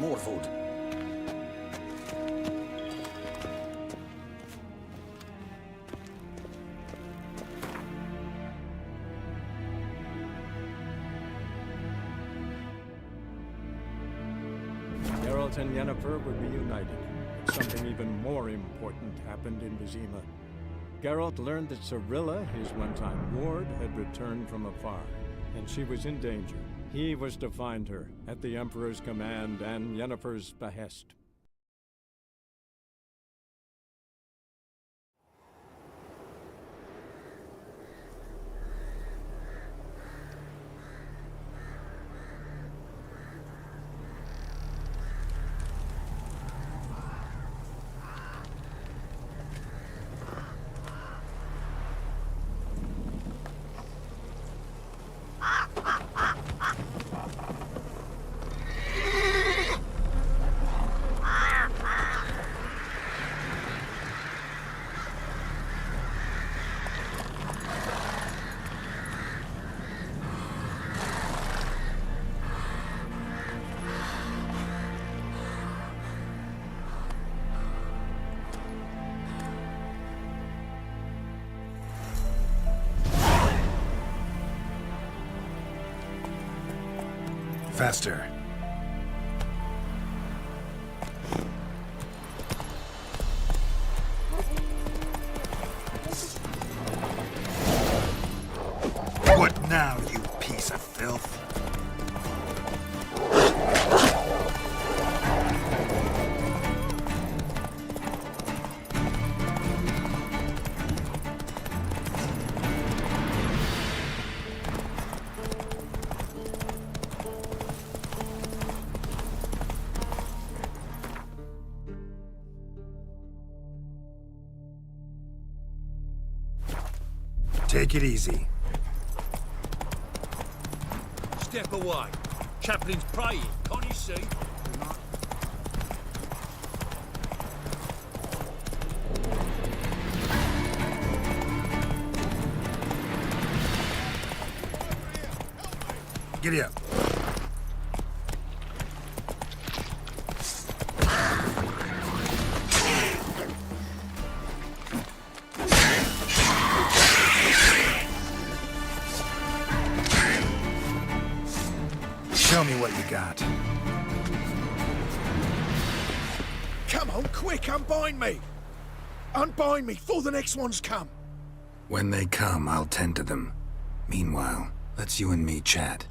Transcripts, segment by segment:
more food. Geralt and Yennefer were reunited. But something even more important happened in Vizima. Geralt learned that Cirilla, his one-time ward, had returned from afar, and she was in danger. He was to find her, at the Emperor's command and Yennefer's behest. Faster. What now, you piece of filth? Take it easy. Step away. Chaplain's praying, can't you see? Giddy up. Show me what you got. Come on, quick, unbind me! Unbind me, before the next ones come! When they come, I'll tend to them. Meanwhile, let's you and me chat.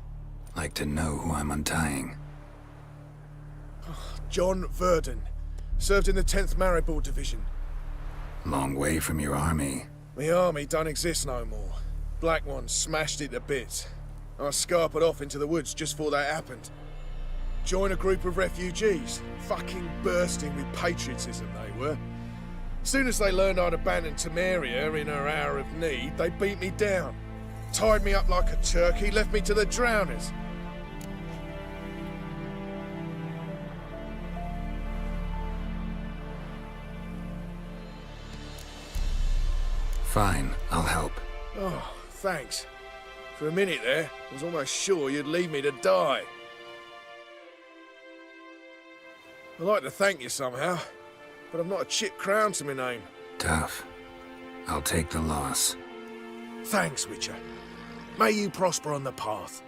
Like to know who I'm untying. John Verdon. Served in the 10th Maribor Division. Long way from your army. The army don't exist no more. Black Ones smashed it to bits. I scarpered off into the woods just before that happened. Joined a group of refugees. Fucking bursting with patriotism, they were. Soon as they learned I'd abandoned Temeria in her hour of need, they beat me down. Tied me up like a turkey, left me to the drowners. Fine, I'll help. Oh, thanks. For a minute there, I was almost sure you'd leave me to die. I'd like to thank you somehow, but I've not a chip crown to my name. Tough. I'll take the loss. Thanks, Witcher. May you prosper on the path.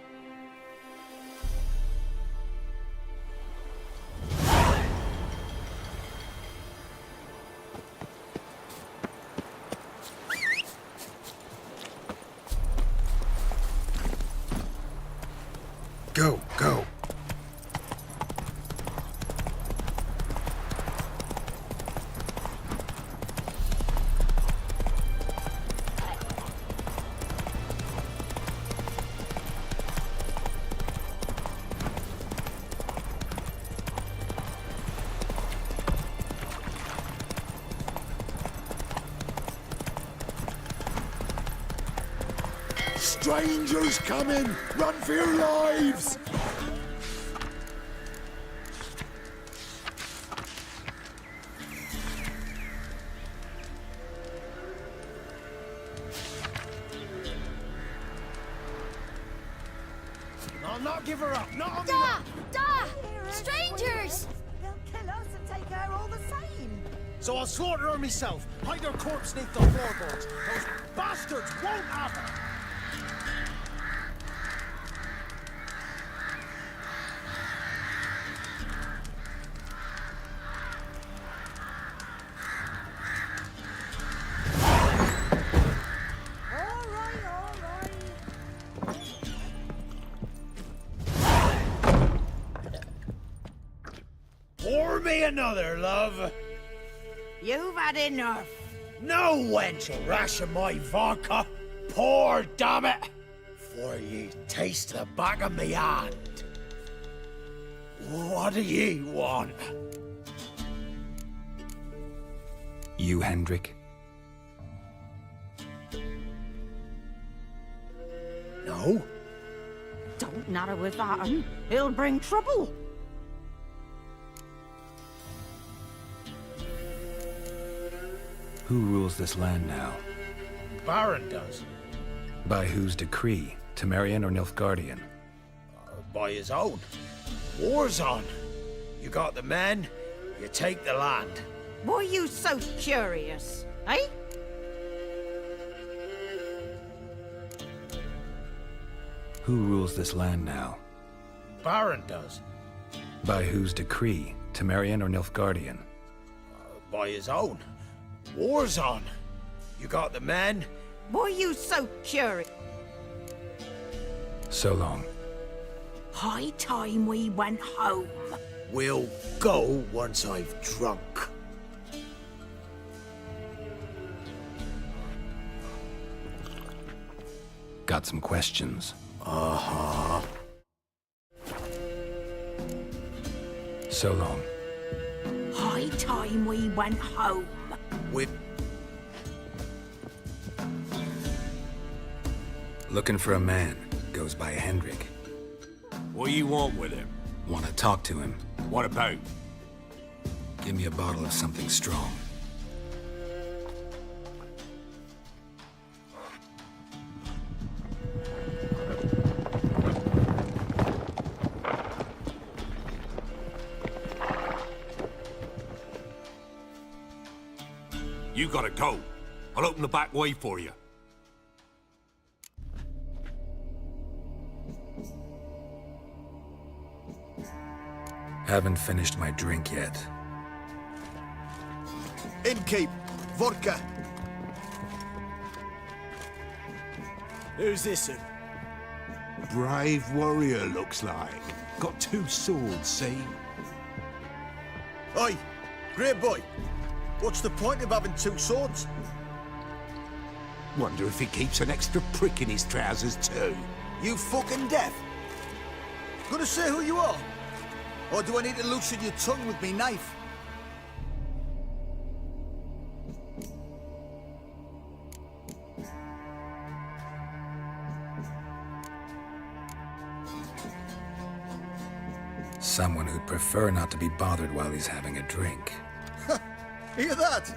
Go, go. Strangers coming! Run for your lives! I'll not give her up, not on Da! Da! strangers! They'll kill us and take her all the same. So I'll slaughter her myself, hide her corpse beneath the floorboards. Those bastards won't have her! Pour me another, love. You've had enough. No wench will ration my vodka. Pour, damn it. For ye taste the back of me hand. What do ye want? You, Hendrik? No? Don't narrow with that, un. He'll bring trouble. Who rules this land now? Baron does. By whose decree? Temerian or Nilfgaardian? By his own. War's on. You got the men, you take the land. Why you so curious, eh? Who rules this land now? Baron does. By whose decree? Temerian or Nilfgaardian? By his own. War's on. You got the men? Why you so curious? So long. High time we went home. We'll go once I've drunk. Got some questions. Uh-huh. So long. High time we went home. With Looking for a man. Goes by Hendrik. What do you want with him? Want to talk to him. What about? Give me a bottle of something strong. You gotta go. I'll open the back way for you. Haven't finished my drink yet. Innkeep, vodka. who's this? Brave warrior, looks like. Got 2 swords, see? Oi, great boy. What's the point of having 2 swords? Wonder if he keeps an extra prick in his trousers too. You fucking deaf? Gonna say who you are? Or do I need to loosen your tongue with me knife? Someone who'd prefer not to be bothered while he's having a drink. Hear that?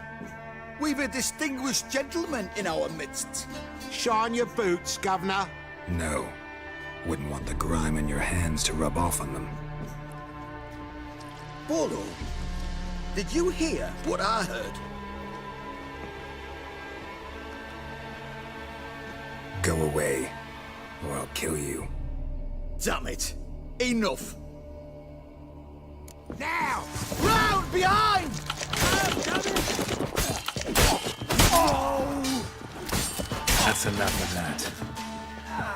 We've a distinguished gentleman in our midst. Shine your boots, governor. No. Wouldn't want the grime in your hands to rub off on them. Bolo, did you hear what I heard? Go away, or I'll kill you. Damn it. Enough. Now! Round behind! Oh! That's enough of that.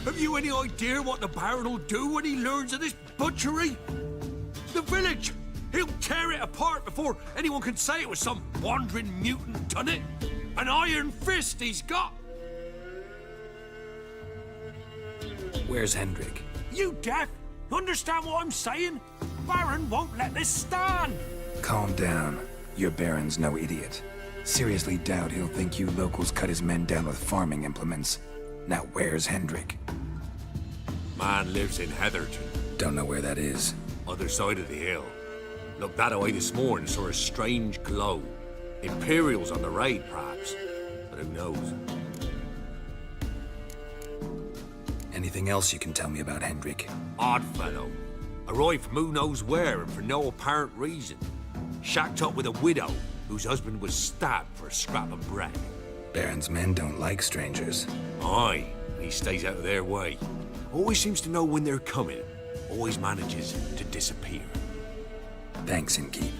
Have you any idea what the Baron will do when he learns of this butchery? The village! He'll tear it apart before anyone can say it was some wandering mutant done it. An iron fist he's got! Where's Hendrik? You deaf? Understand what I'm saying? Baron won't let this stand! Calm down. Your Baron's no idiot. Seriously doubt he'll think you locals cut his men down with farming implements. Now where's Hendrik? Man lives in Heatherton, Don't know where that is. other side of the hill. Looked that away this morning, saw a strange glow. Imperials on the raid, perhaps. But who knows? Anything else you can tell me about Hendrik? Odd fellow. Arrived from who knows where and for no apparent reason. Shacked up with a widow whose husband was stabbed for a scrap of bread. Baron's men don't like strangers. Aye, and he stays out of their way. Always seems to know when they're coming. Always manages to disappear. Thanks, Innkeep.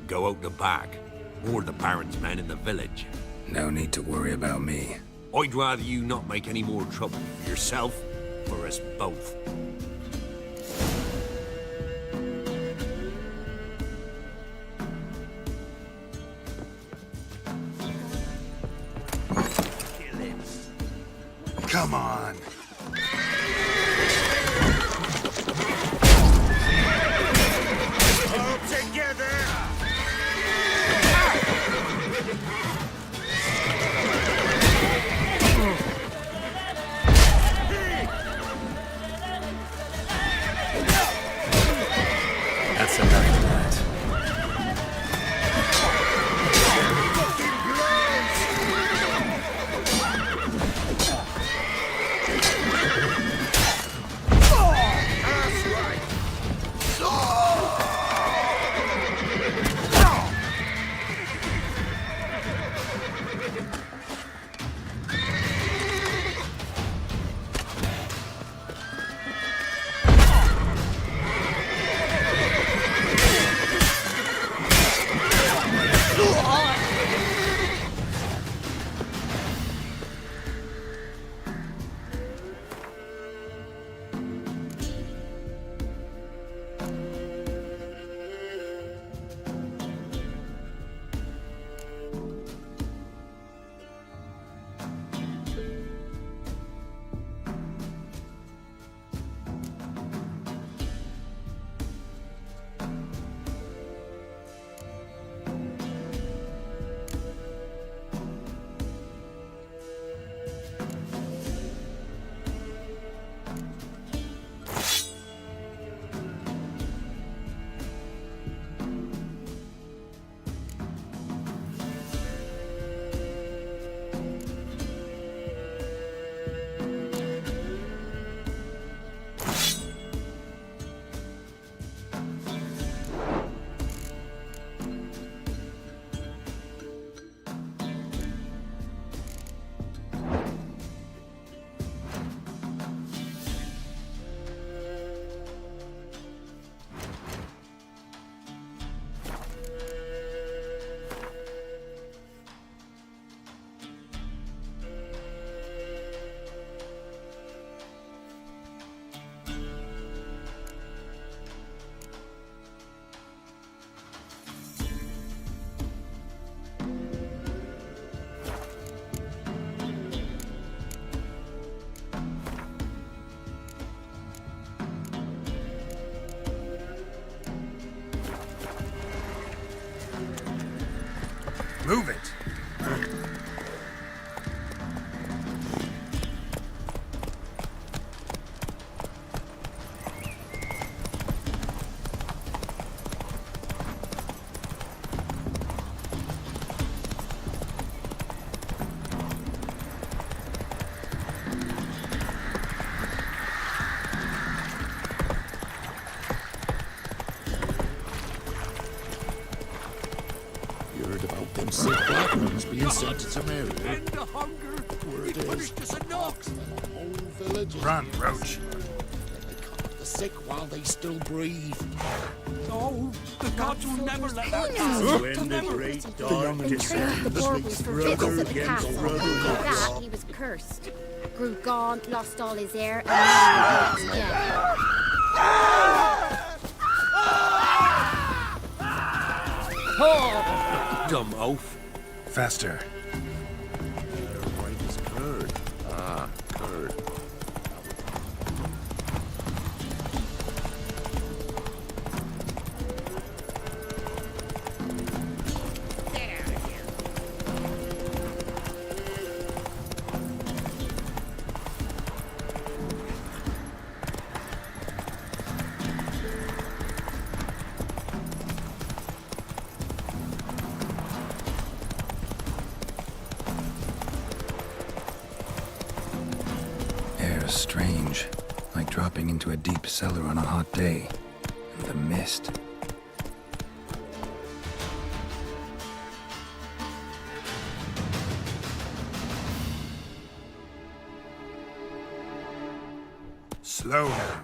Go out the back. More of the Baron's men in the village. No need to worry about me. I'd rather you not make any more trouble for yourself, for us both. Come on. All together! That's enough of that. Move it. Them sick black ones being sent to Mary. End the hunger! Word He is, punished us a knocks! the whole village is Run, Roach. they cut off the sick while they still breathe. Oh, the gods will never let that happen! When the great dark descends, The Borgles for fits brother at the against castle. brother Like looks. that, he was cursed. Grew gaunt, lost all his hair, and now he was dead. Dumb oaf. Faster. Their right is Curd. Ah, Curd. strange, like dropping into a deep cellar on a hot day. And the mist. Slow now.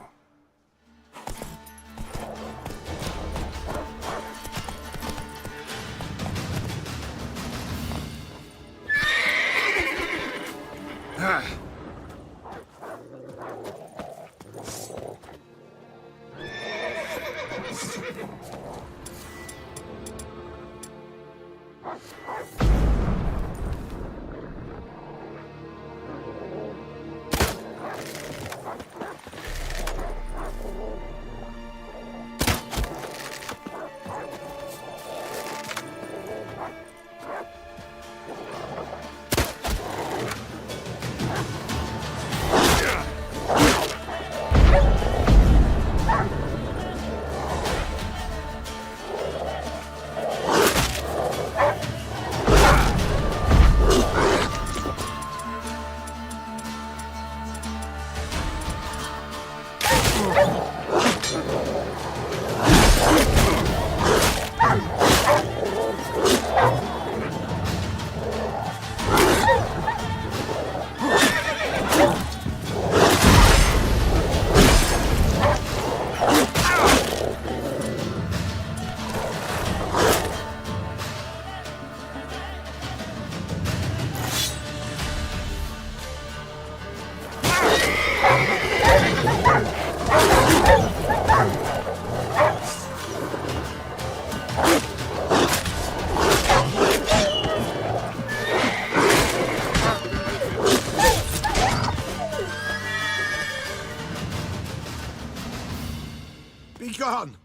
Be gone!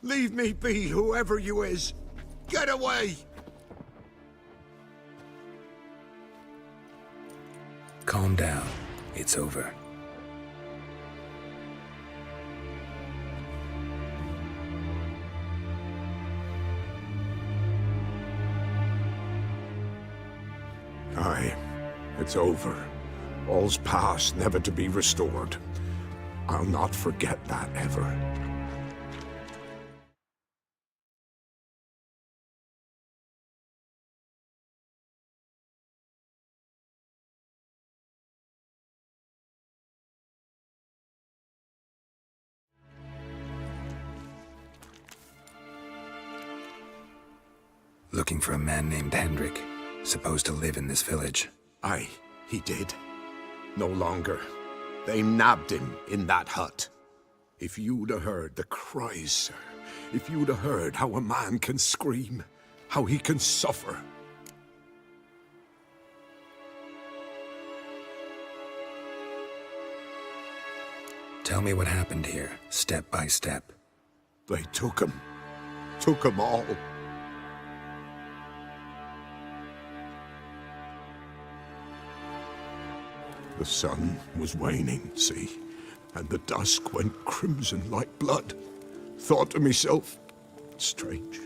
Leave me be, whoever you is! Get away! Calm down. It's over. Aye, it's over. All's past, never to be restored. I'll not forget that ever. Looking for a man named Hendrik, supposed to live in this village. Aye, he did. No longer. They nabbed him in that hut. If you'd have heard the cries, sir. If you'd have heard how a man can scream, how he can suffer. Tell me what happened here, step by step. They took him. Took him all. The sun was waning, see, and the dusk went crimson like blood. Thought to myself, strange,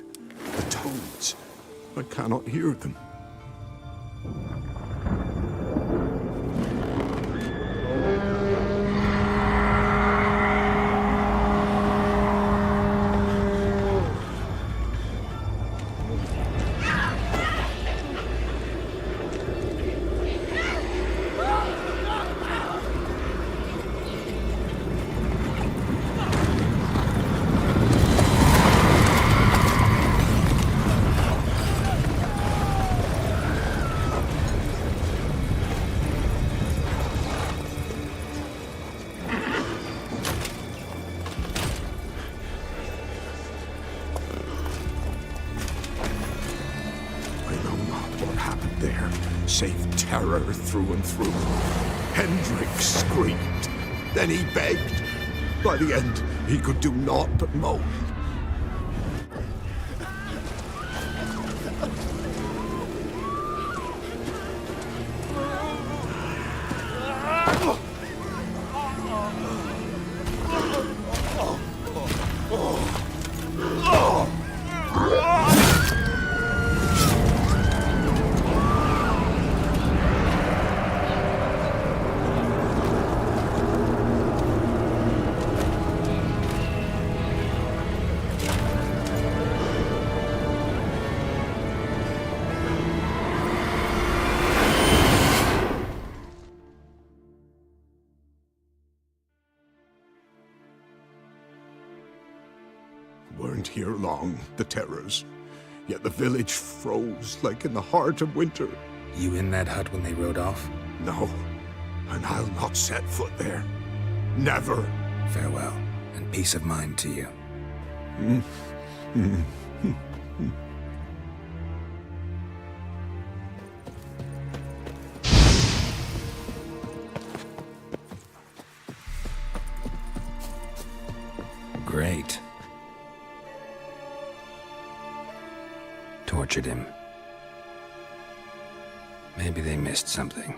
the toads, I cannot hear them. Save terror through and through. Hendrik screamed. Then he begged. By the end, he could do naught but moan. year long, the terrors. Yet the village froze like in the heart of winter. You in that hut when they rode off? No, and I'll not set foot there. Never. Farewell, and peace of mind to you. Great. Tortured him. Maybe they missed something.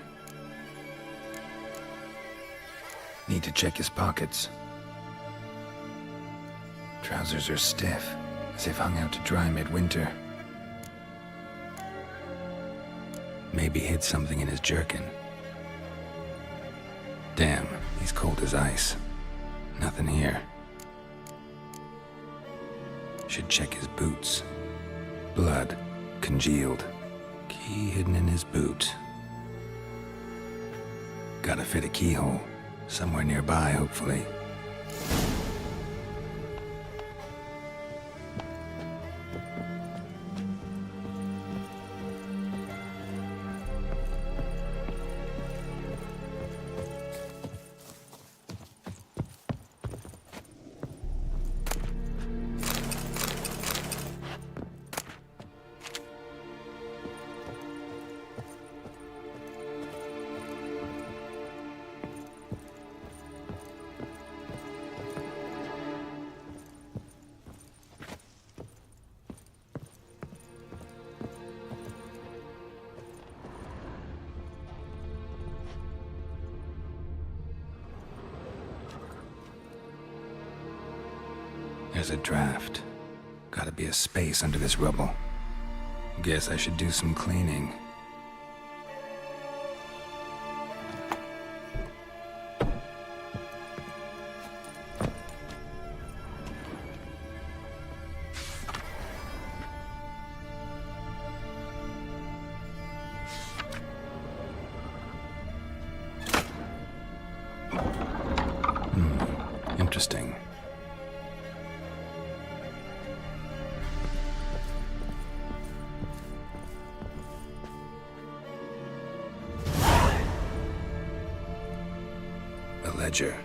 Need to check his pockets. Trousers are stiff, as if hung out to dry midwinter. Maybe hid something in his jerkin. Damn, he's cold as ice. Nothing here. Should check his boots. Blood, congealed. Key hidden in his boot. Gotta fit a keyhole. Somewhere nearby, hopefully. There's a draft. Gotta be a space under this rubble. Guess I should do some cleaning. Interesting. Ledger.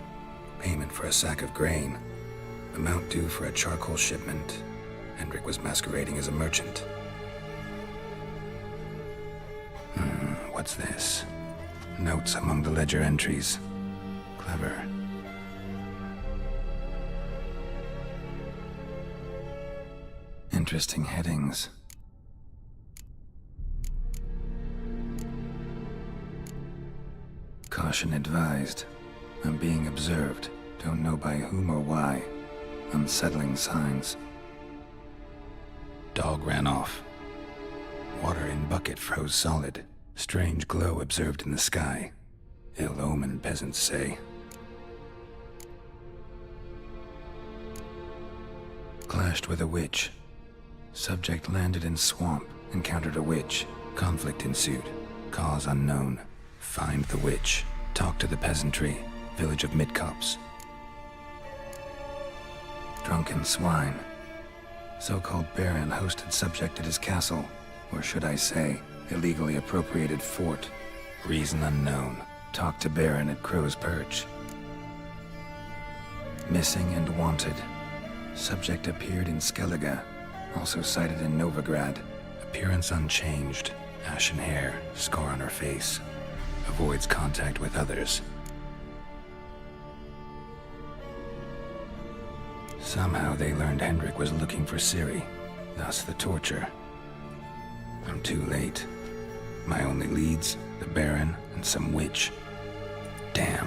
Payment for a sack of grain. Amount due for a charcoal shipment. Hendrik was masquerading as a merchant. What's this? Notes among the ledger entries. Clever. Interesting headings. Caution advised. I'm being observed. Don't know by whom or why. Unsettling signs. Dog ran off. Water in bucket froze solid. Strange glow observed in the sky. Ill omen, peasants say. Clashed with a witch. Subject landed in swamp. Encountered a witch. Conflict ensued. Cause unknown. Find the witch. Talk to the peasantry. Village of Midcops. Drunken swine. So-called baron hosted subject at his castle, or should I say, illegally appropriated fort. Reason unknown. Talk to baron at Crow's Perch. Missing and wanted. Subject appeared in Skellige, also sighted in Novigrad. Appearance unchanged. Ashen hair, scar on her face. Avoids contact with others. Somehow they learned Hendrik was looking for Ciri, thus the torture. I'm too late. My only leads, the Baron and some witch. Damn.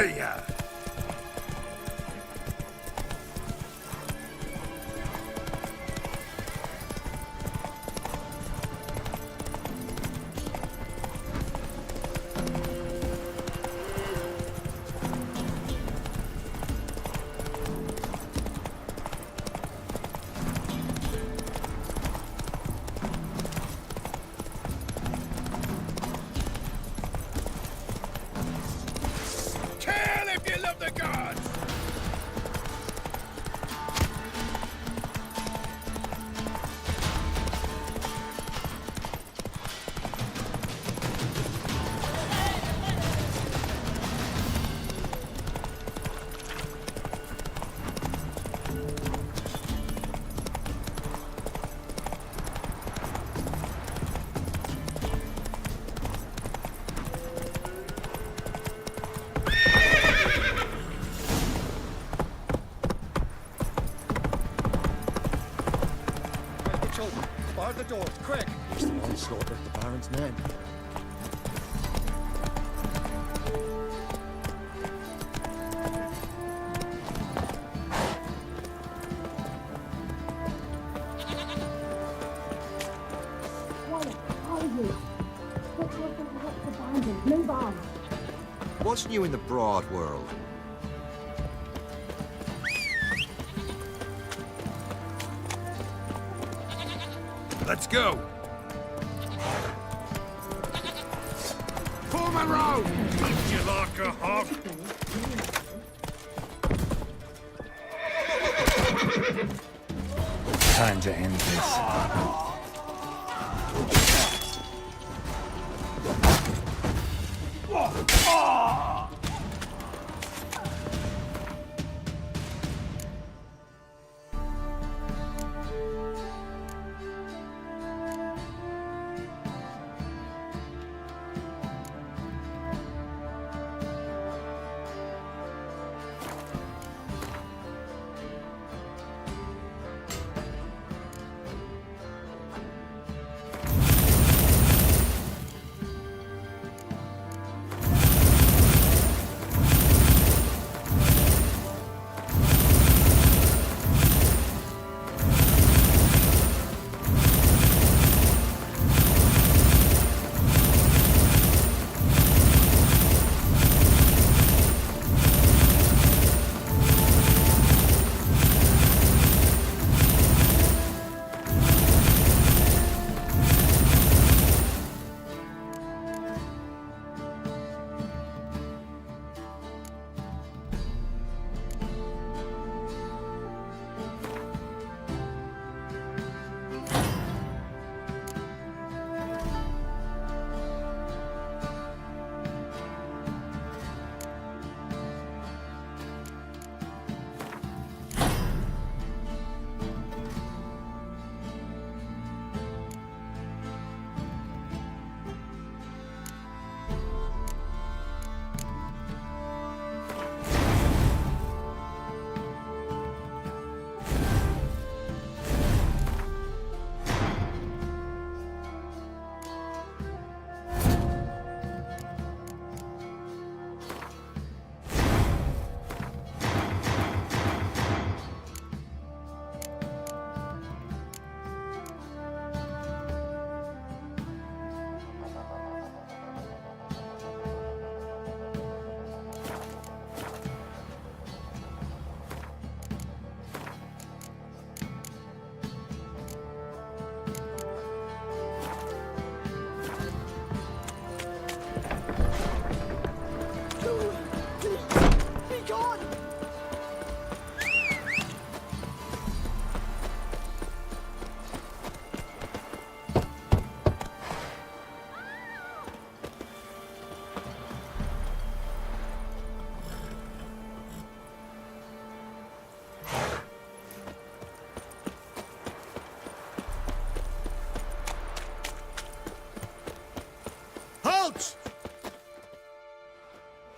Hiya! Kill if you love the gods! Bar the doors, quick! It's the onslaught of the Baron's men. What's new in the broad world? Let's go. Pullman round! Would you like a hug? Time to end this.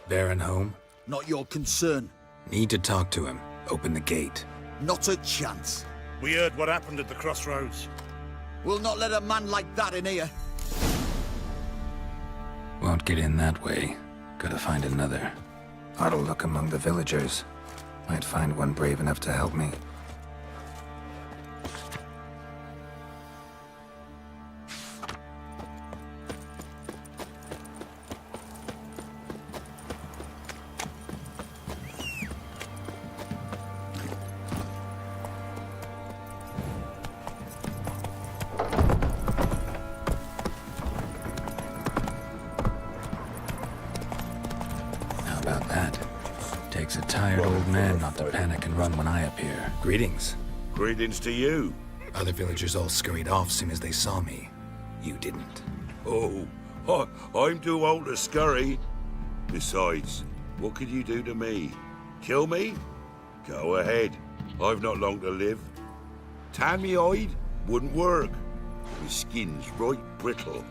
Baron home? Not your concern. Need to talk to him. Open the gate. Not a chance. We heard what happened at the crossroads. We'll not let a man like that in here. Won't get in that way. Gotta find another. Ought to look among the villagers. Might find one brave enough to help me. How about that? Takes a tired old man not to panic and run when I appear. Greetings. Greetings to you. Other villagers all scurried off soon as they saw me. You didn't. Oh, I'm too old to scurry. Besides, what could you do to me? Kill me? Go ahead. I've not long to live. Tan me hide? Wouldn't work. My skin's right brittle.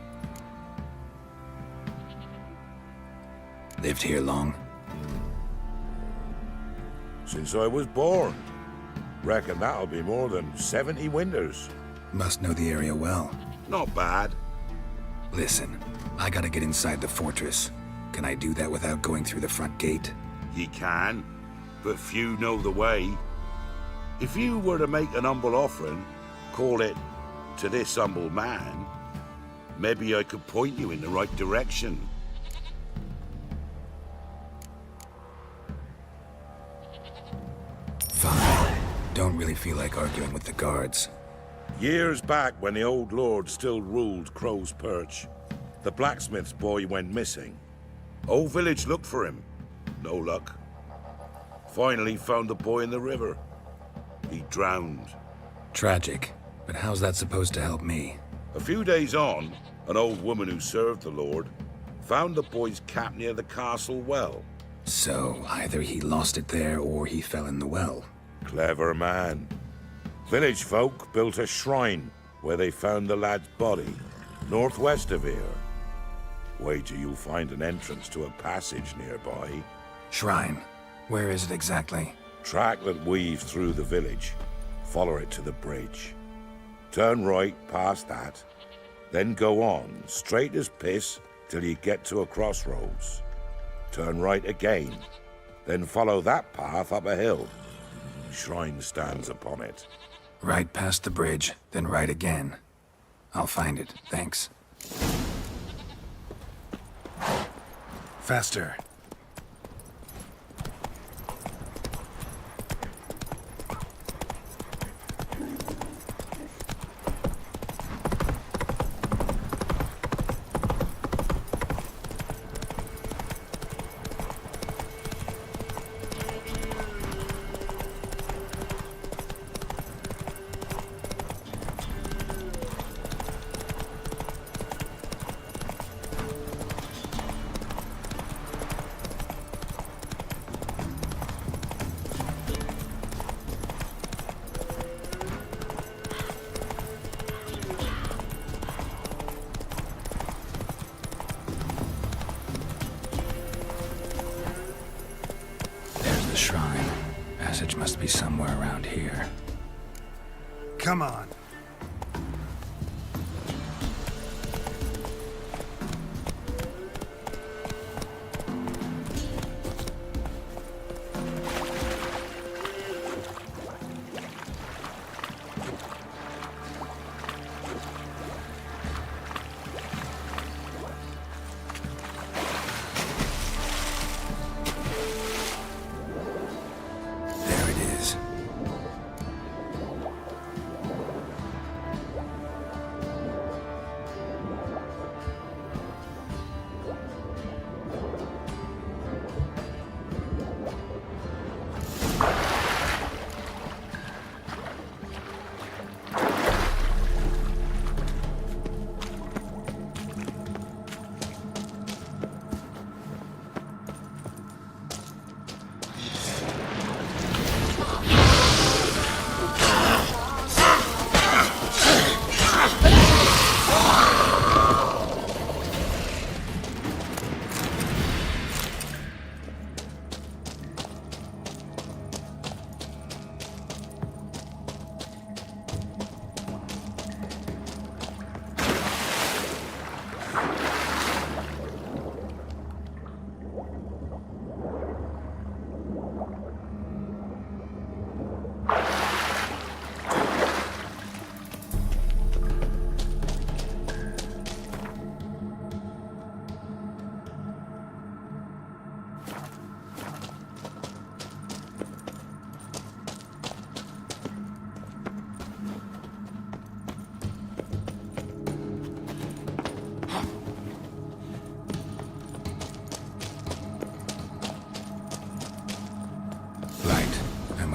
Lived here long? Since I was born. Reckon that'll be more than 70 winters. Must know the area well. Not bad. Listen, I gotta get inside the fortress. Can I do that without going through the front gate? Ye can, but few know the way. If you were to make an humble offering, call it to this humble man, maybe I could point you in the right direction. Fine. Don't really feel like arguing with the guards. Years back, when the old lord still ruled Crow's Perch, the blacksmith's boy went missing. Whole village looked for him. No luck. Finally found the boy in the river. He drowned. Tragic. But how's that supposed to help me? A few days on, an old woman who served the lord found the boy's cap near the castle well. So, either he lost it there or he fell in the well. Clever man. Village folk built a shrine where they found the lad's body, northwest of here. Wait till you'll find an entrance to a passage nearby. Shrine? Where is it exactly? Track that weaves through the village. Follow it to the bridge. Turn right past that. Then go on, straight as piss, till you get to a crossroads. Turn right again. Then follow that path up a hill. Shrine stands upon it. Right past the bridge, then right again. I'll find it, thanks. Faster. The shrine. Passage must be somewhere around here. Come on.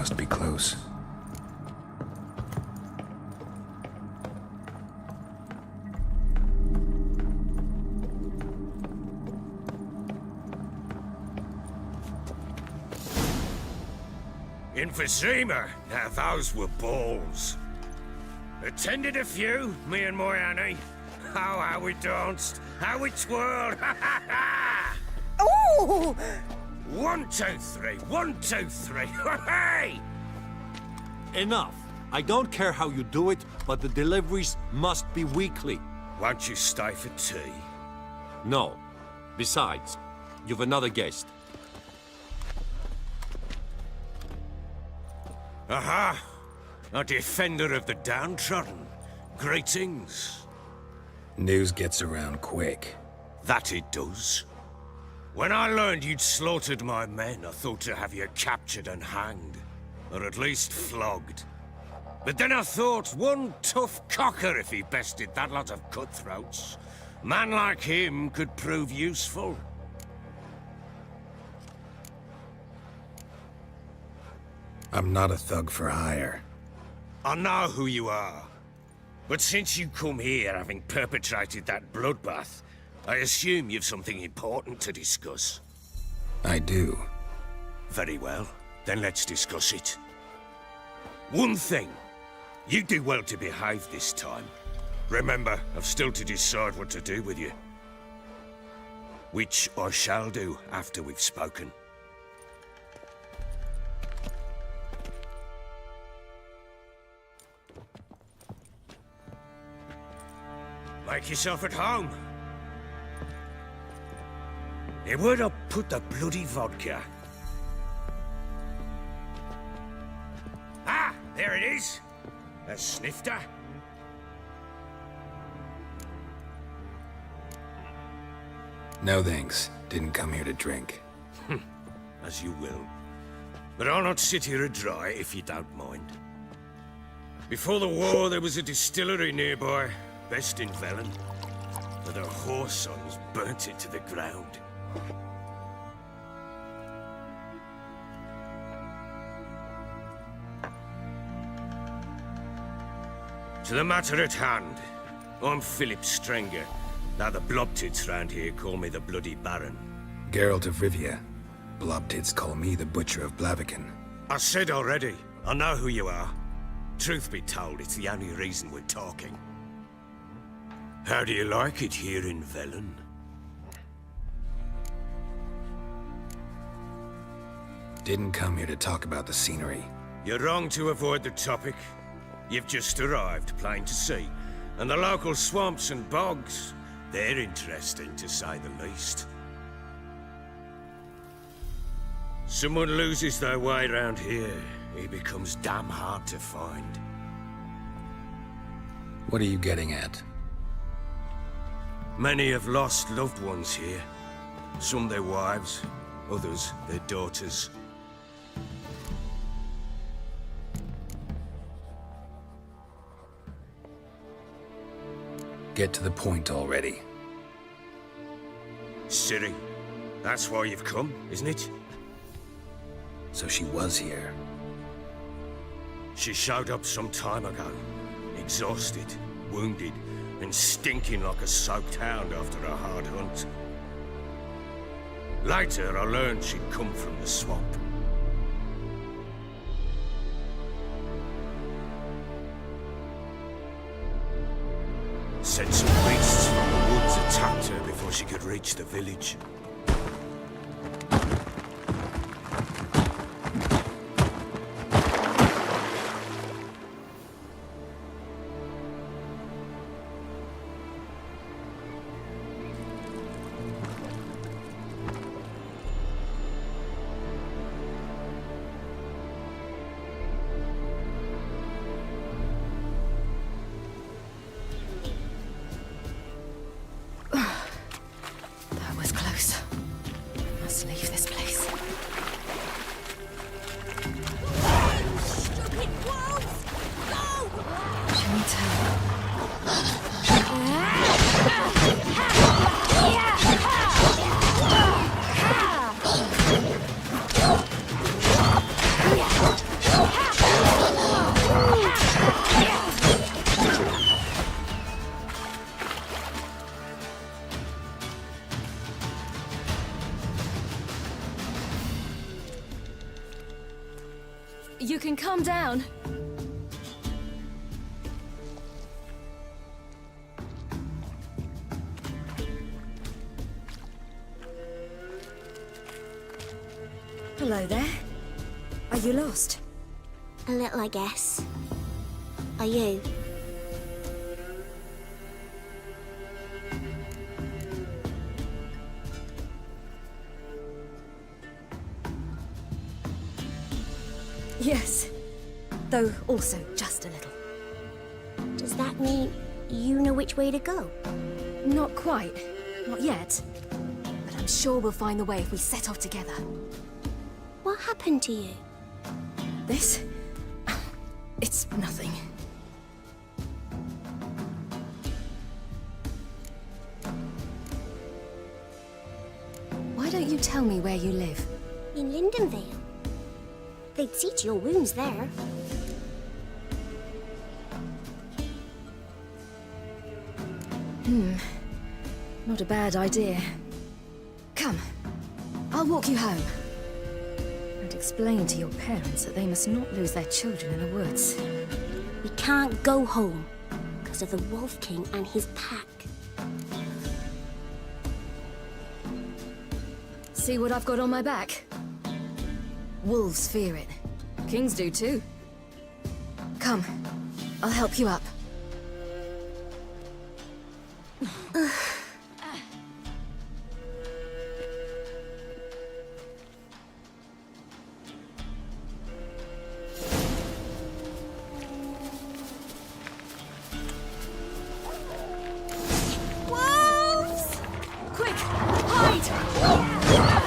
Must be close. In Vizima, now those were balls. Attended a few, me and my Annie. Oh, how we danced, how we twirled, ha ha ha! Ooh! 1, 2, 3, 1, 2, 3, hey! Enough. I don't care how you do it, but the deliveries must be weekly. Won't you stay for tea? No. Besides, you've another guest. Aha! A defender of the downtrodden. Greetings. News gets around quick. That it does. When I learned you'd slaughtered my men, I thought to have you captured and hanged. Or at least flogged. But then I thought, one tough cocker if he bested that lot of cutthroats. Man like him could prove useful. I'm not a thug for hire. I know who you are. But since you come here having perpetrated that bloodbath, I assume you've something important to discuss. I do. Very well. Then let's discuss it. One thing. You do well to behave this time. Remember, I've still to decide what to do with you. Which I shall do after we've spoken. Make yourself at home. Hey, where'd I put the bloody vodka? Ah, there it is. A snifter. No thanks. Didn't come here to drink. As you will. But I'll not sit here dry if you don't mind. Before the war, there was a distillery nearby, best in Velen. But a horse sons burnt it to the ground. To the matter at hand, I'm Philip Strenger. Now the blobtits round here call me the Bloody Baron. Geralt of Rivia. Blobtits call me the Butcher of Blaviken. I said already, I know who you are. Truth be told, it's the only reason we're talking. How do you like it here in Velen? Didn't come here to talk about the scenery. You're wrong to avoid the topic. You've just arrived, plain to see. And the local swamps and bogs, they're interesting to say the least. Someone loses their way around here, he becomes damn hard to find. What are you getting at? Many have lost loved ones here. Some their wives, others their daughters. Get to the point already. Ciri, that's why you've come, isn't it? So she was here. She showed up some time ago, exhausted, wounded, and stinking like a soaked hound after a hard hunt. Later, I learned she'd come from the swamp. Said some beasts from the woods attacked her before she could reach the village. That was close. You can calm down. Hello there. Are you lost? A little, I guess. Are you? Yes. Though also just a little. Does that mean you know which way to go? Not quite. Not yet. But I'm sure we'll find the way if we set off together. What happened to you? This? It's nothing. Why don't you tell me where you live? In Lindenvale. They'd see to your wounds there. Not a bad idea. Come, I'll walk you home. And explain to your parents that they must not lose their children in the woods. We can't go home because of the Wolf King and his pack. See what I've got on my back? Wolves fear it. Kings do too. Come, I'll help you up. Wolves! Quick, hide!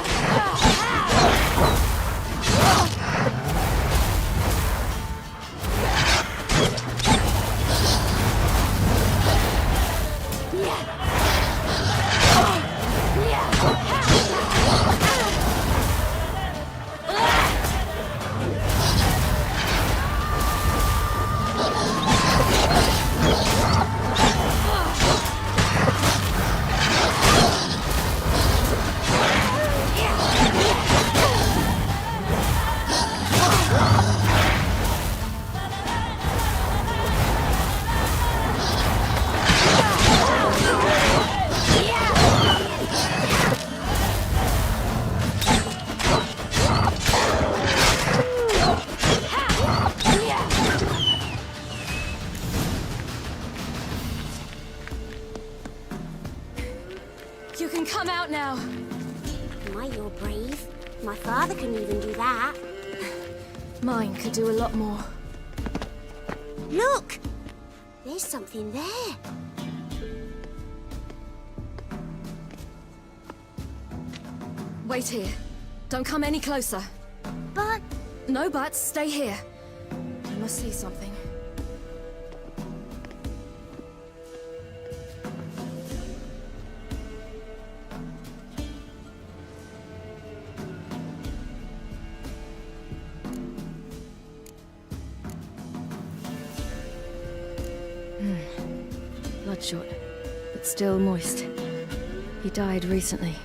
You can come out now. My, you're brave. My father couldn't even do that. Mine could do a lot more. Look! There's something there. Wait here. Don't come any closer. But No buts. Stay here. I must see something. Bloodshot, but still moist. He died recently.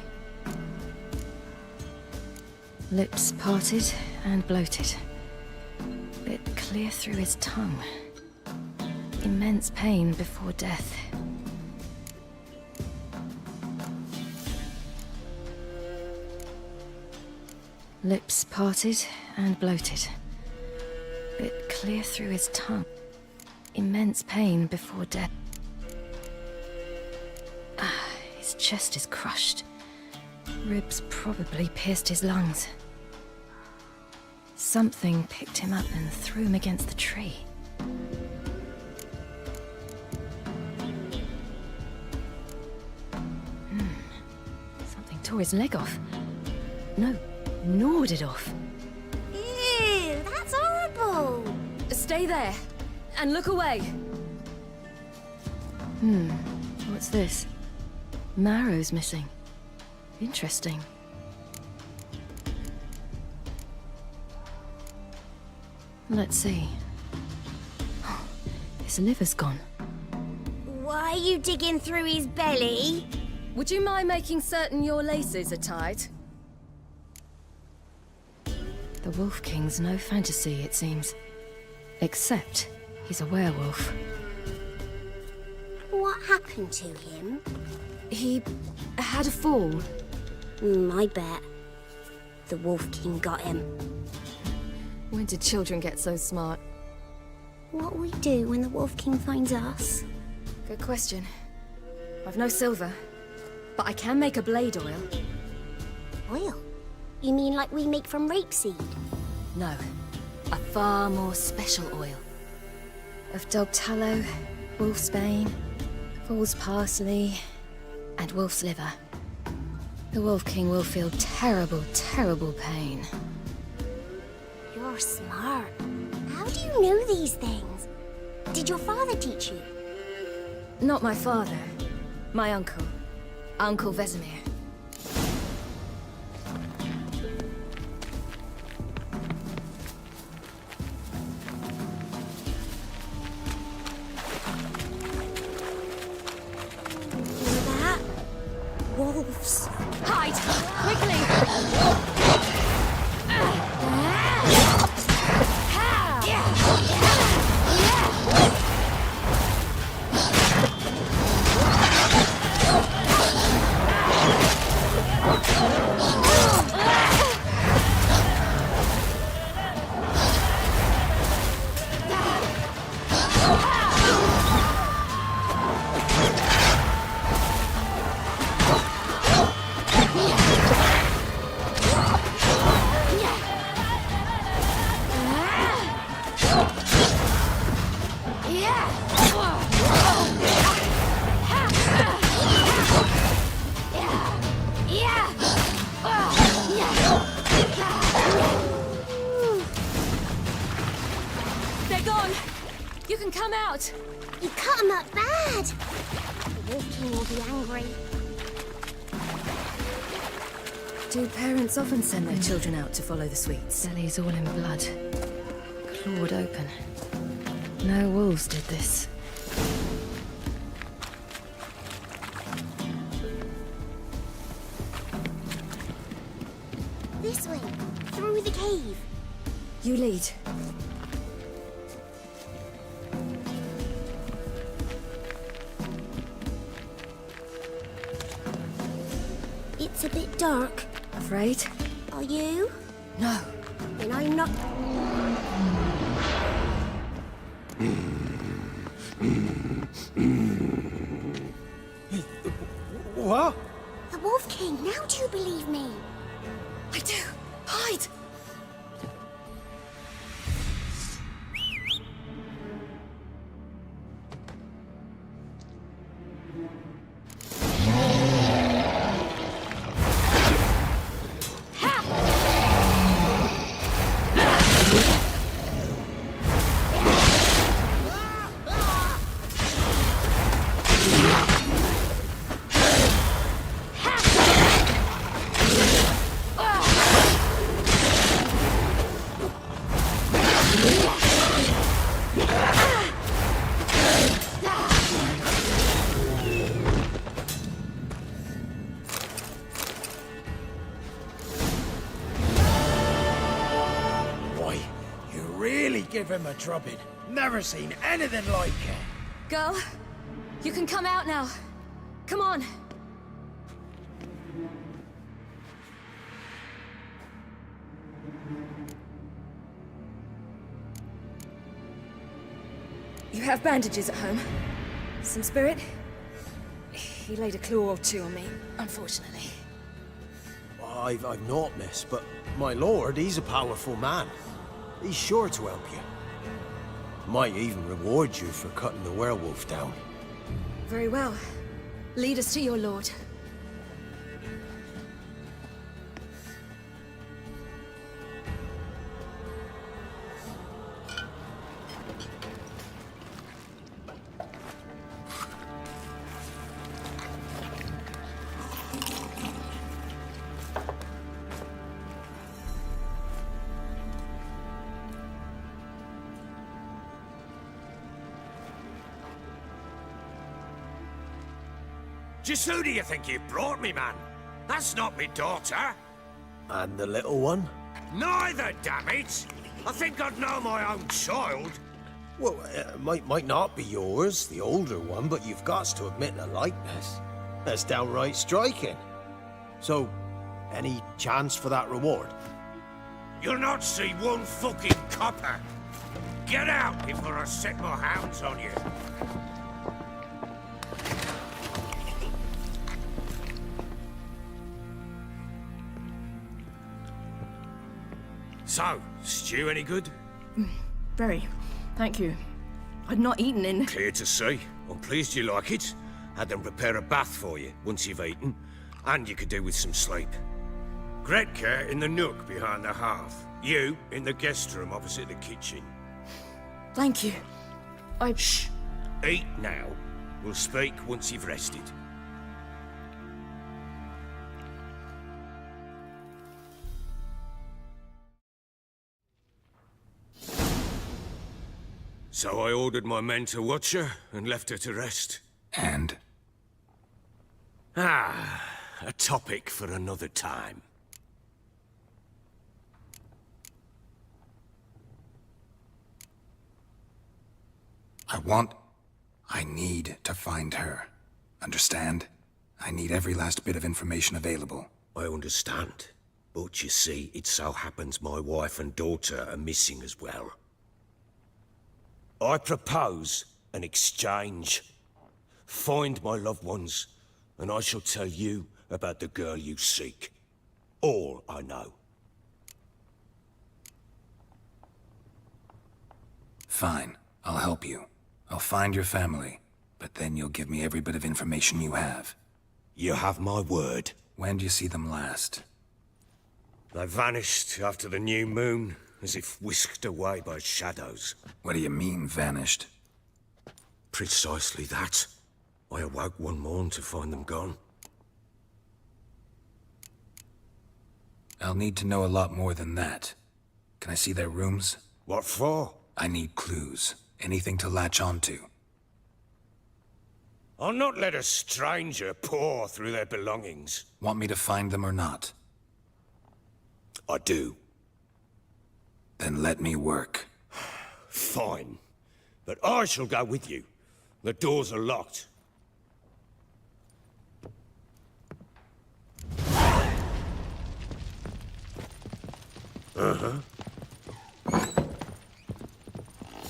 Lips parted and bloated. Bit clear through his tongue. Immense pain before death. Lips parted and bloated. Bit clear through his tongue. Immense pain before death. His chest is crushed. Ribs probably pierced his lungs. Something picked him up and threw him against the tree. Something tore his leg off. No, gnawed it off. ew, that's horrible. Stay there, and look away. What's this? Marrow's missing. Interesting. Let's see. His liver's gone. Why are you digging through his belly? Would you mind making certain your laces are tied? The Wolf King's no fantasy, it seems. Except he's a werewolf. What happened to him? He had a fall. I bet. The Wolf King got him. When did children get so smart? What'll we do when the Wolf King finds us? Good question. I've no silver, but I can make a blade oil. Oil? You mean like we make from rapeseed? No, a far more special oil. Of dog tallow, wolf's bane, fool's parsley, and wolf's liver. The Wolf King will feel terrible, terrible pain. You're smart. How do you know these things? Did your father teach you? Not my father. My uncle. Uncle Vesemir. That? Wolves. Hide! Quickly! They're gone! You can come out! You cut him up bad! The Wolf King will be angry. Do parents often send their children out to follow the sweets? Bellies all in blood. Clawed open. No wolves did this. This way, through the cave. You lead. It's a bit dark. Afraid? Are you? No. Then I'm not... What? The Wolf King, now do you believe me? I do. Hide! Give him a drubbing. Never seen anything like it. Girl, you can come out now. Come on. You have bandages at home? Some spirit? He laid a claw or two on me, unfortunately. I've not, miss, but my lord, he's a powerful man. He's sure to help you. Might even reward you for cutting the werewolf down. Very well. Lead us to your lord. Just who do you think you brought me, man? That's not me daughter. And the little one? Neither, damn it! I think I'd know my own child. Well, might not be yours, the older one, but you've got to admit the likeness. That's downright striking. So, any chance for that reward? You'll not see one fucking copper. Get out before I set my hounds on you. So, stew any good? Very. Thank you. I'd not eaten in... Clear to see. I'm pleased you like it. Had them prepare a bath for you once you've eaten, and you could do with some sleep. Gretka in the nook behind the hearth. You in the guest room opposite the kitchen. Thank you. Shh. Eat now. We'll speak once you've rested. So I ordered my men to watch her and left her to rest. And? A topic for another time. I need to find her. Understand? I need every last bit of information available. I understand. But you see, it so happens my wife and daughter are missing as well. I propose an exchange. Find my loved ones, and I shall tell you about the girl you seek. All I know. Fine. I'll help you. I'll find your family, but then you'll give me every bit of information you have. You have my word. When do you see them last? They vanished after the new moon, as if whisked away by shadows. What do you mean, vanished? Precisely that. I awoke one morn to find them gone. I'll need to know a lot more than that. Can I see their rooms? What for? I need clues. Anything to latch onto. I'll not let a stranger pore through their belongings. Want me to find them or not? I do. Then let me work. Fine. But I shall go with you. The doors are locked.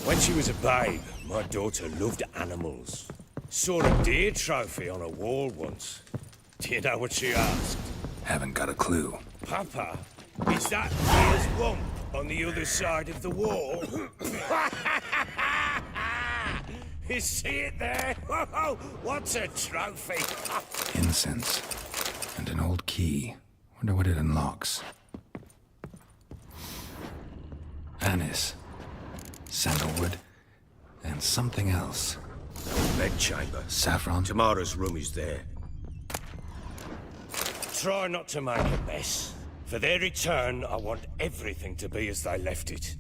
When she was a babe, my daughter loved animals. Saw a deer trophy on a wall once. Do you know what she asked? Haven't got a clue. Papa, is that deer's rump on the other side of the wall? You see it there? Whoa, what's a trophy? Incense. And an old key. Wonder what it unlocks. Anise. Sandalwood. And something else. Bedchamber. Saffron. Tamara's room is there. Try not to make a mess. For their return, I want everything to be as they left it.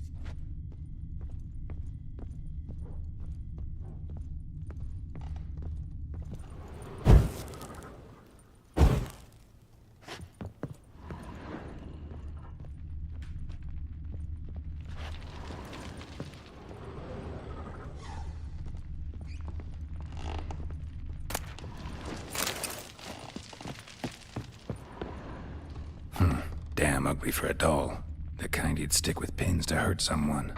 Damn ugly for a doll. The kind you'd stick with pins to hurt someone.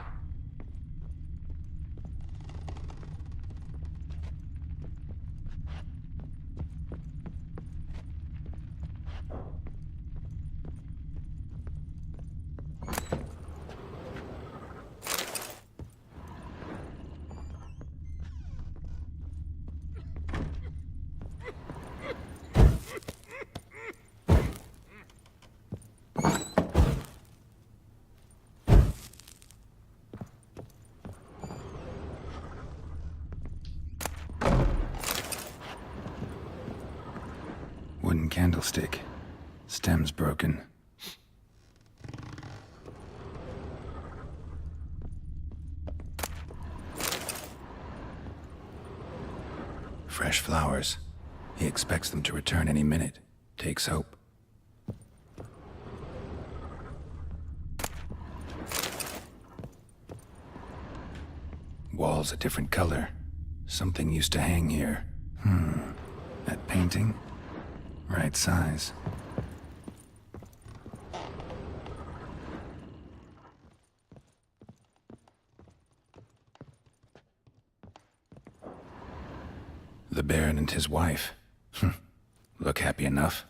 Wooden candlestick. Stem's broken. Fresh flowers. He expects them to return any minute. Takes hope. Walls a different color. Something used to hang here. That painting? Right size. The Baron and his wife. Look happy enough.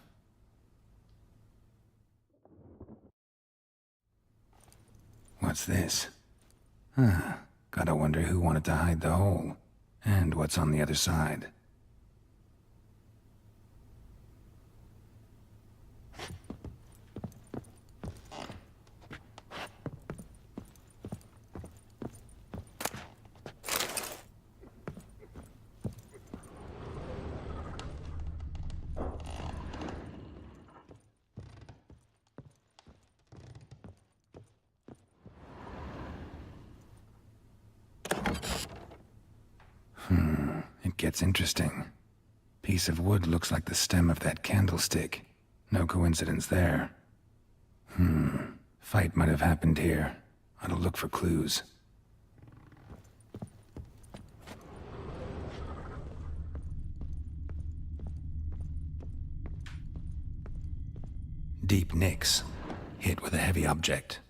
What's this? Gotta wonder who wanted to hide the hole. And what's on the other side. It gets interesting. Piece of wood looks like the stem of that candlestick. No coincidence there. Fight might have happened here. Ought to look for clues. Deep nicks. Hit with a heavy object.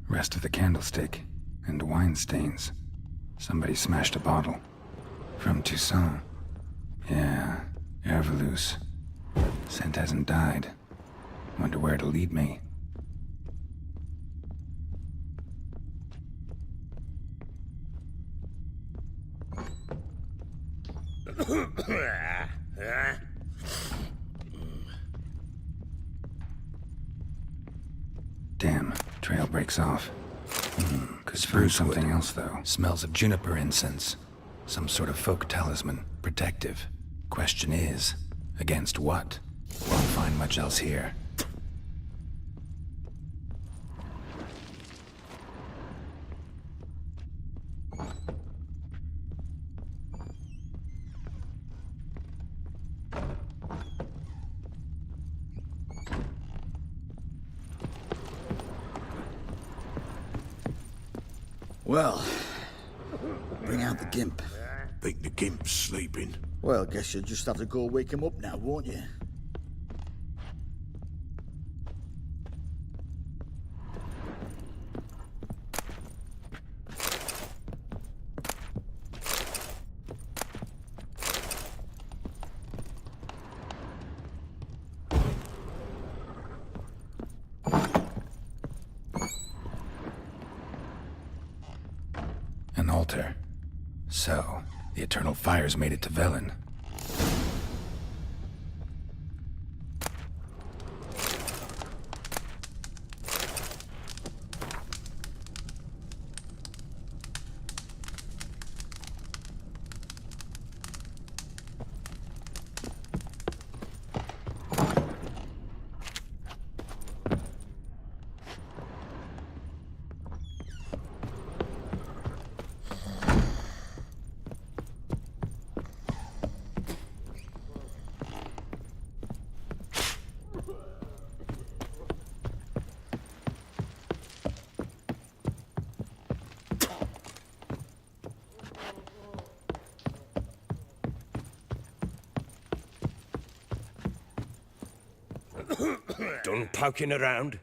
Rest of the candlestick. And wine stains. Somebody smashed a bottle. From Toussaint. Yeah, Herveloos. Scent hasn't died. Wonder where it'll lead me. Damn, trail breaks off. Could prove something else, though. Smells of juniper incense. Some sort of folk talisman. Protective. Question is, against what? Won't find much else here. Well, bring out the gimp. Think the gimp's sleeping? Well, guess you'll just have to go wake him up now, won't you? An altar. So, the Eternal Fires made it to Velen. Done poking around?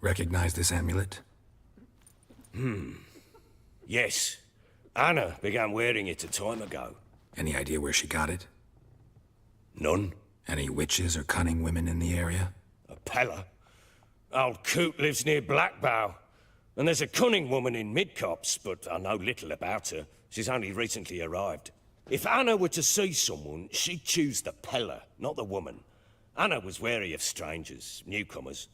Recognize this amulet? Yes. Anna began wearing it a time ago. Any idea where she got it? None. Any witches or cunning women in the area? A Pella. Old Coot lives near Blackbow. And there's a cunning woman in Midcopse, but I know little about her. She's only recently arrived. If Anna were to see someone, she'd choose the Pella, not the woman. Anna was wary of strangers, newcomers.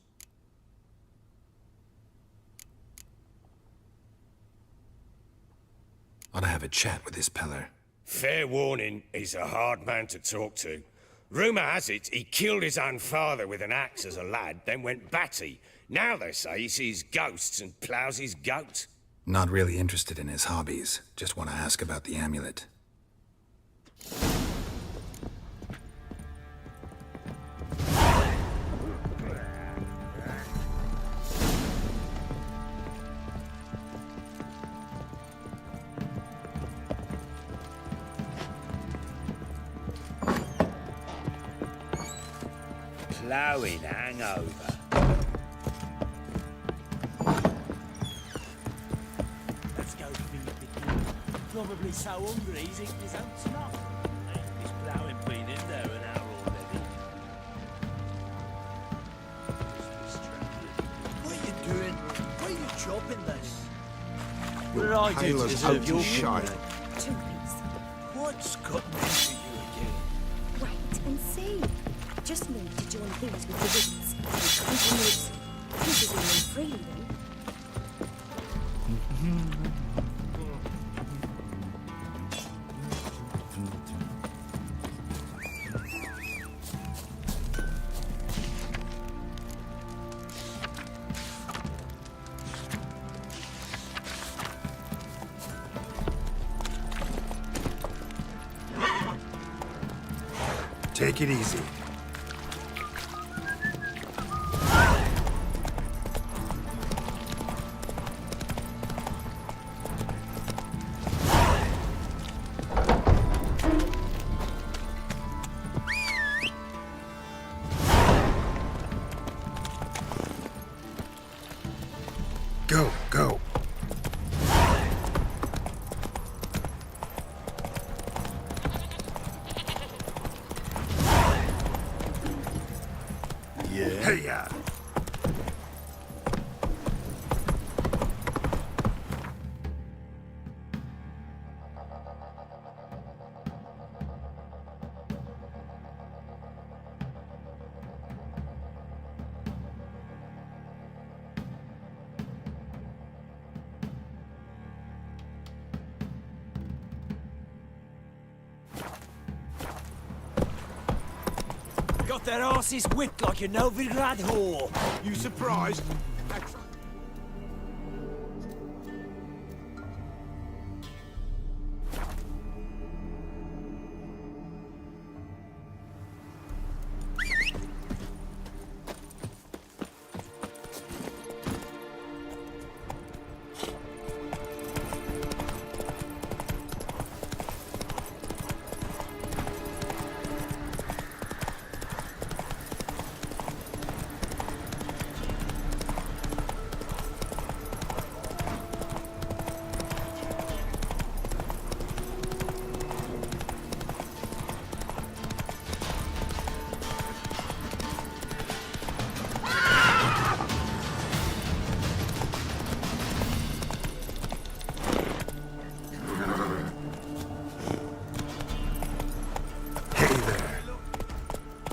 Ought to have a chat with this Peller. Fair warning, he's a hard man to talk to. Rumour has it he killed his own father with an axe as a lad, then went batty. Now they say he sees ghosts and ploughs his goat. Not really interested in his hobbies. Just want to ask about the amulet. Ploughing hangover. Let's go feed the king. Probably so hungry he's eating his own snot. His ploughing been in there an hour already. What are you doing? Why are you chopping this? What did I do to deserve your shine? What's gotten into you again? Wait and see. Just need to join things with the wits. Continues. This is all freely then. Take it easy. Go, go. Yeah. Hey-ya. Got their asses whipped like a Novigrad whore. You surprised?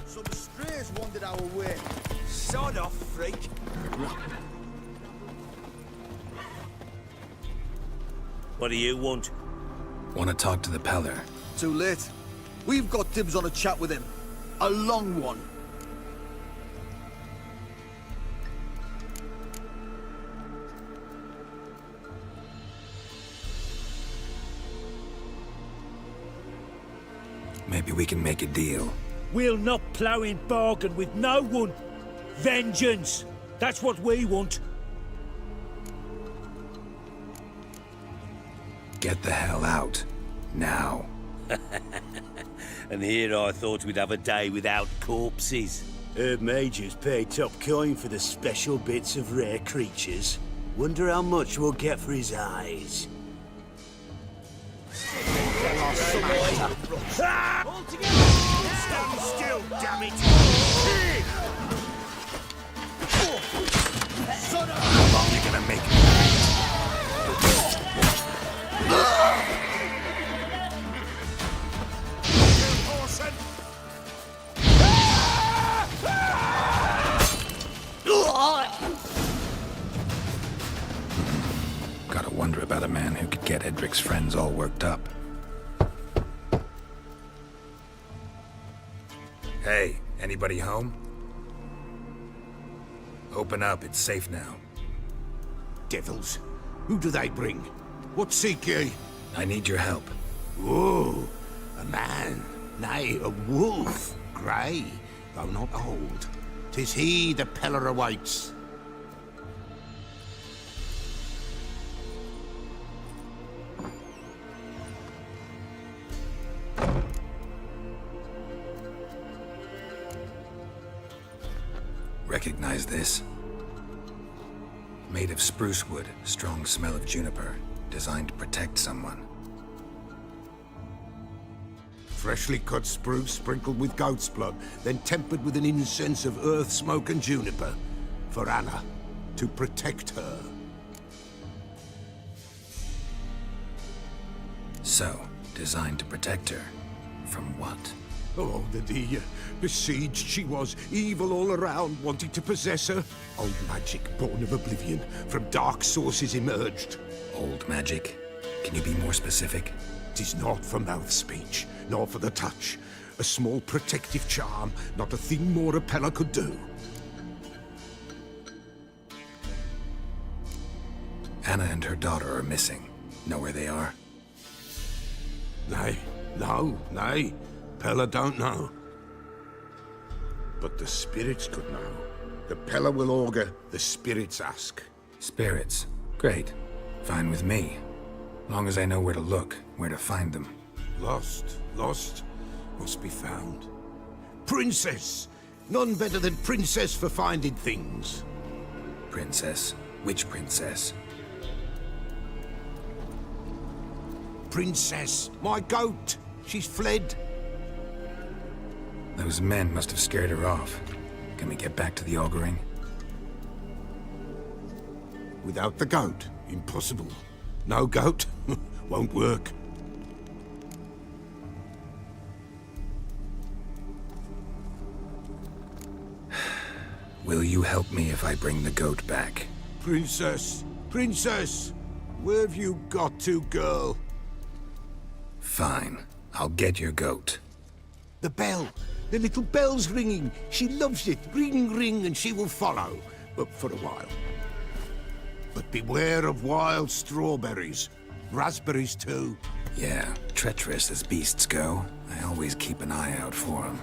So the strays wandered our way. Sod off, freak. What do you want? Want to talk to the Peller. Too late. We've got dibs on a chat with him. A long one. Maybe we can make a deal. We'll not plough in bargain with no one. Vengeance. That's what we want. Get the hell out. Now. And here I thought we'd have a day without corpses. Her majors pay top coin for the special bits of rare creatures. Wonder how much we'll get for his eyes. All together! Stand still, damn it! How long you gonna make me? Gotta wonder about a man who could get Edric's friends all worked up. Hey, anybody home? Open up, it's safe now. Devils, who do they bring? What seek ye? I need your help. Oh, a man, nay, a wolf, grey, though not old. 'Tis he the Peller awaits. Recognize this? Made of spruce wood, strong smell of juniper, designed to protect someone. Freshly cut spruce sprinkled with goat's blood, then tempered with an incense of earth, smoke and juniper. For Anna, to protect her. So, designed to protect her. From what? Oh, the besieged she was, evil all around, wanting to possess her. Old magic born of oblivion, from dark sources emerged. Old magic? Can you be more specific? 'Tis not for mouth speech, nor for the touch. A small protective charm, not a thing more a Peller could do. Anna and her daughter are missing. Know where they are? Nay, nay. Peller don't know. But the spirits could know. The Peller will augur, the spirits ask. Spirits? Great. Fine with me. Long as I know where to look, where to find them. Lost, must be found. Princess! None better than Princess for finding things. Princess? Which princess? Princess, my goat! She's fled. Those men must have scared her off. Can we get back to the auguring? Without the goat, impossible. No goat, won't work. Will you help me if I bring the goat back? Princess, where have you got to, girl? Fine. I'll get your goat. The bell. The little bell's ringing. She loves it. Ring, ring, and she will follow. But for a while. But beware of wild strawberries. Raspberries, too. Yeah, treacherous as beasts go. I always keep an eye out for them.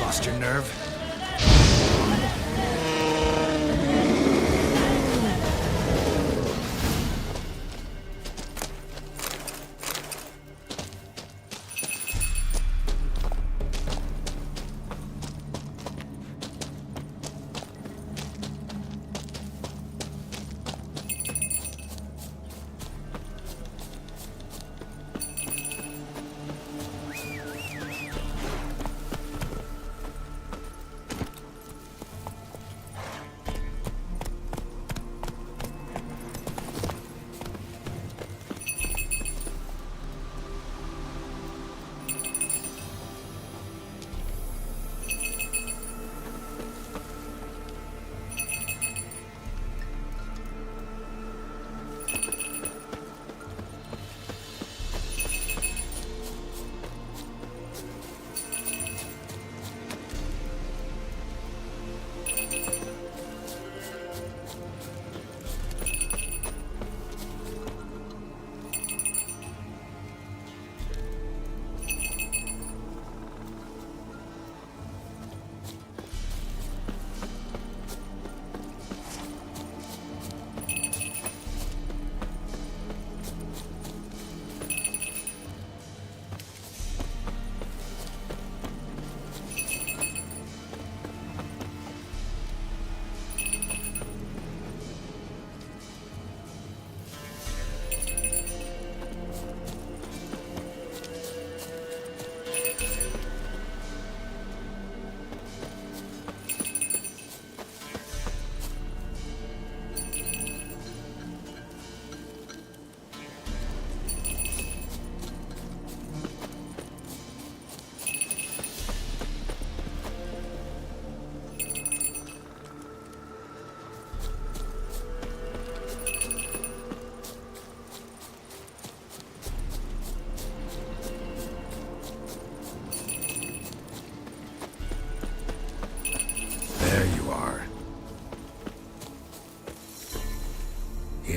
Lost your nerve?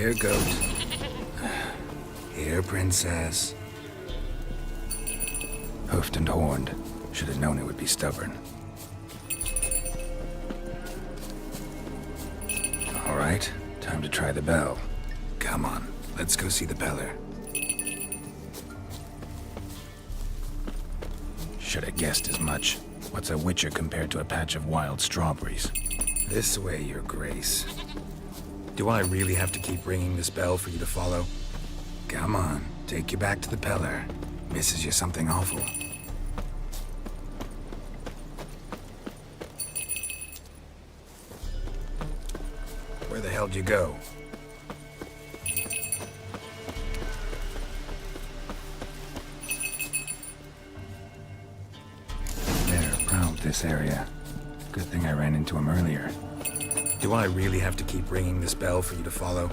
Here, goat. Here, princess. Hoofed and horned. Should have known it would be stubborn. All right, time to try the bell. Come on, let's go see the beller. Should have guessed as much. What's a witcher compared to a patch of wild strawberries? This way, your grace. Do I really have to keep ringing this bell for you to follow? Come on, take you back to the peller. Misses you something awful. Where the hell'd you go? They're proud of this area. Good thing I ran into him earlier. Do I really have to keep ringing this bell for you to follow?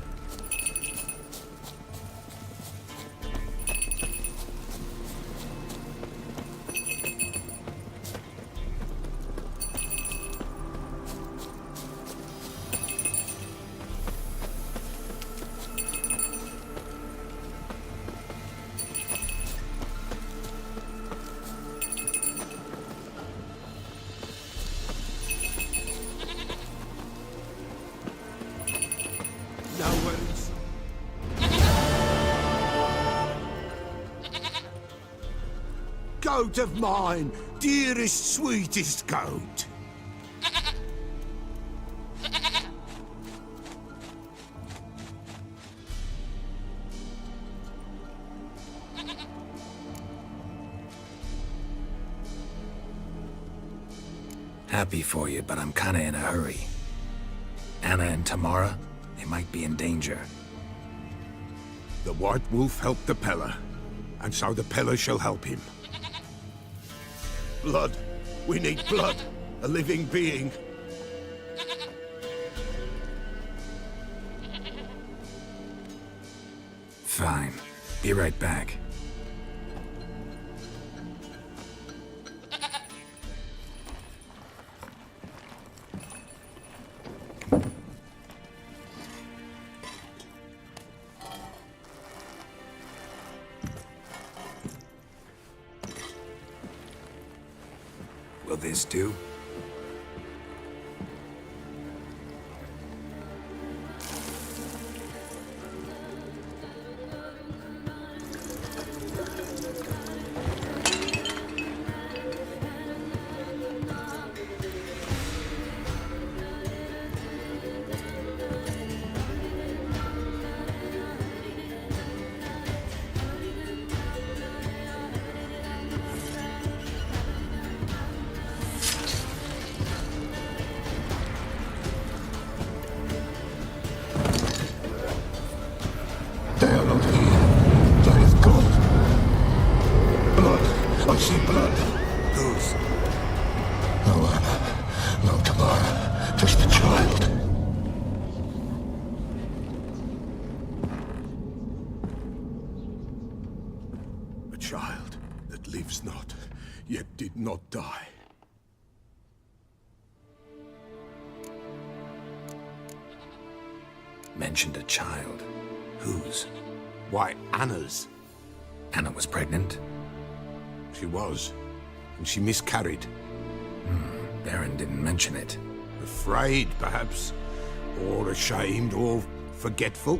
No worries. Goat of mine, dearest, sweetest goat. Happy for you, but I'm kinda in a hurry. Anna and Tamara, they might be in danger. The White Wolf helped the Peller, and so the Peller shall help him. Blood. We need blood. A living being. Fine. Be right back. Will this do? They are not here. They have gone. Blood. I see blood. Whose? No Anna. No Tamara. Just a child. A child that lives not, yet did not die. Mentioned a child. Whose? Why, Anna's. Anna was pregnant? She was, and she miscarried. Baron didn't mention it. Afraid, perhaps, or ashamed, or forgetful.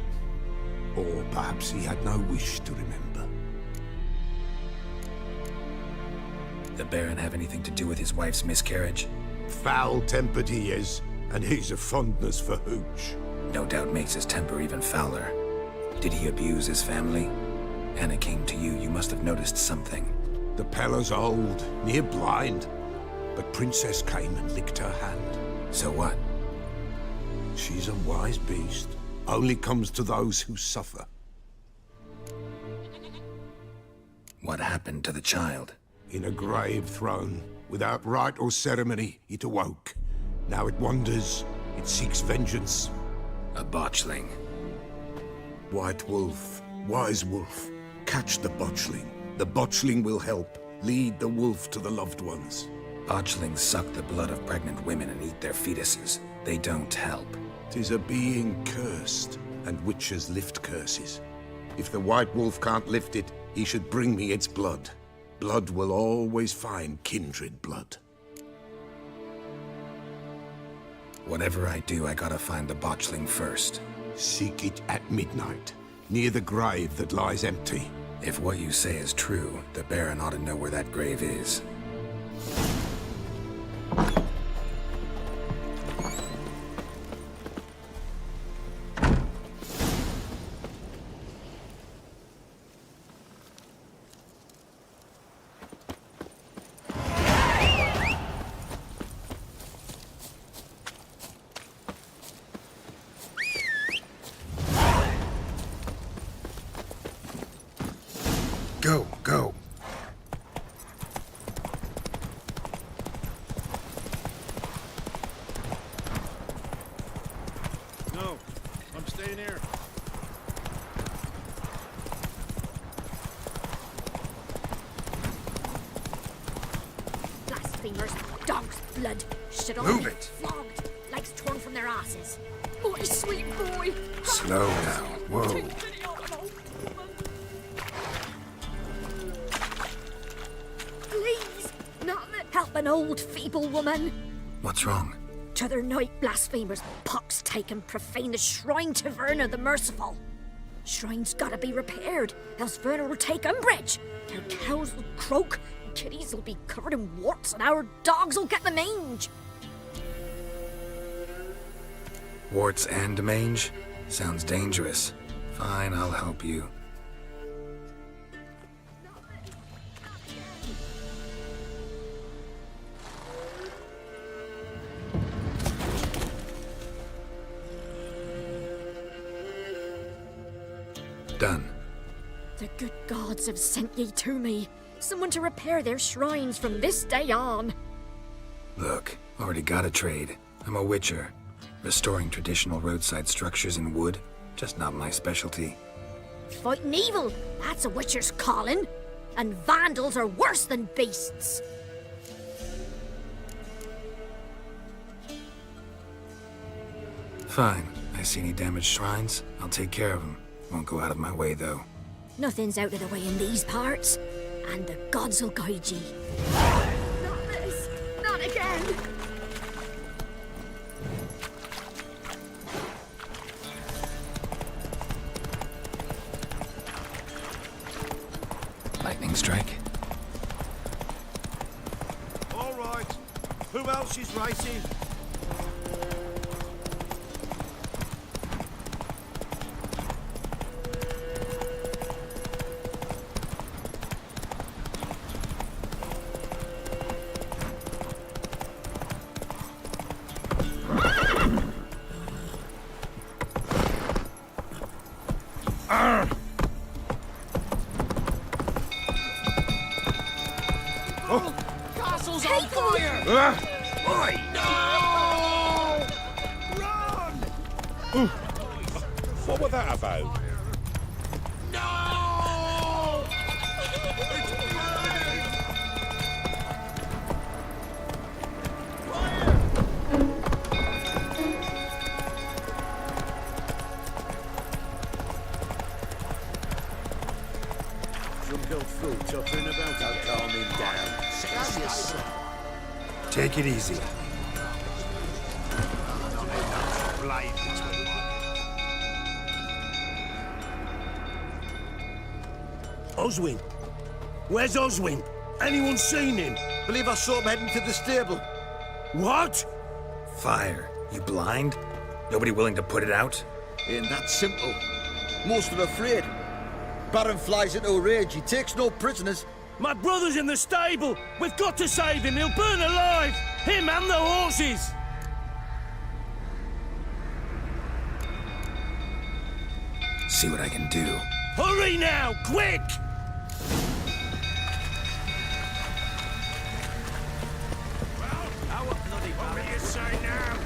Or perhaps he had no wish to remember. The Baron have anything to do with his wife's miscarriage? Foul-tempered he is, and he's a fondness for hooch. No doubt makes his temper even fouler. Did he abuse his family? Anna came to you, you must have noticed something. The Peller's old, near blind, but Princess came and licked her hand. So what? She's a wise beast. Only comes to those who suffer. What happened to the child? In a grave thrown, without rite or ceremony, it awoke. Now it wanders, it seeks vengeance. A botchling. White Wolf, wise wolf, catch the botchling. The botchling will help, lead the wolf to the loved ones. Botchlings suck the blood of pregnant women and eat their fetuses. They don't help. 'Tis a being cursed, and witches lift curses. If the White Wolf can't lift it, he should bring me its blood. Blood will always find kindred blood. Whatever I do, I gotta find the botchling first. Seek it at midnight, near the grave that lies empty. If what you say is true, the Baron ought to know where that grave is. Go, go. No, I'm staying here. Blasphemers, dogs' blood. Should all Move be it. flogged, legs torn from their asses. My sweet boy. Slow down. Whoa. Take pity on an old woman. Please, not help an old feeble woman. What's wrong? T'other night, blasphemers, pox taken, profane the shrine to Verna the Merciful. Shrine's gotta be repaired, else Verna will take umbrage. Their cows will croak, kitties will be covered in warts, and our dogs will get the mange. Warts and mange? Sounds dangerous. Fine, I'll help you. Done. The good gods have sent ye to me. Someone to repair their shrines from this day on. Look, already got a trade. I'm a witcher. Restoring traditional roadside structures in wood, just not my specialty. Fighting evil, that's a witcher's calling. And vandals are worse than beasts. Fine. I see any damaged shrines, I'll take care of them. Won't go out of my way, though. Nothing's out of the way in these parts, and the gods will guide ye. Not this! Not again! Lightning strike? All right. Who else is racing? Castle's on fire! Oi! No! Run! What was that about? No! Drunk old fool tottering about. Don't calm him down. Take it easy. Blade between. Oswin? Where's Oswin? Anyone seen him? Believe I saw him heading to the stable. What? Fire. You blind? Nobody willing to put it out? Ain't that simple. Most are afraid. Baron flies into a rage. He takes no prisoners. My brother's in the stable. We've got to save him. He'll burn alive. Him and the horses. See what I can do. Hurry now, quick! What will you say now?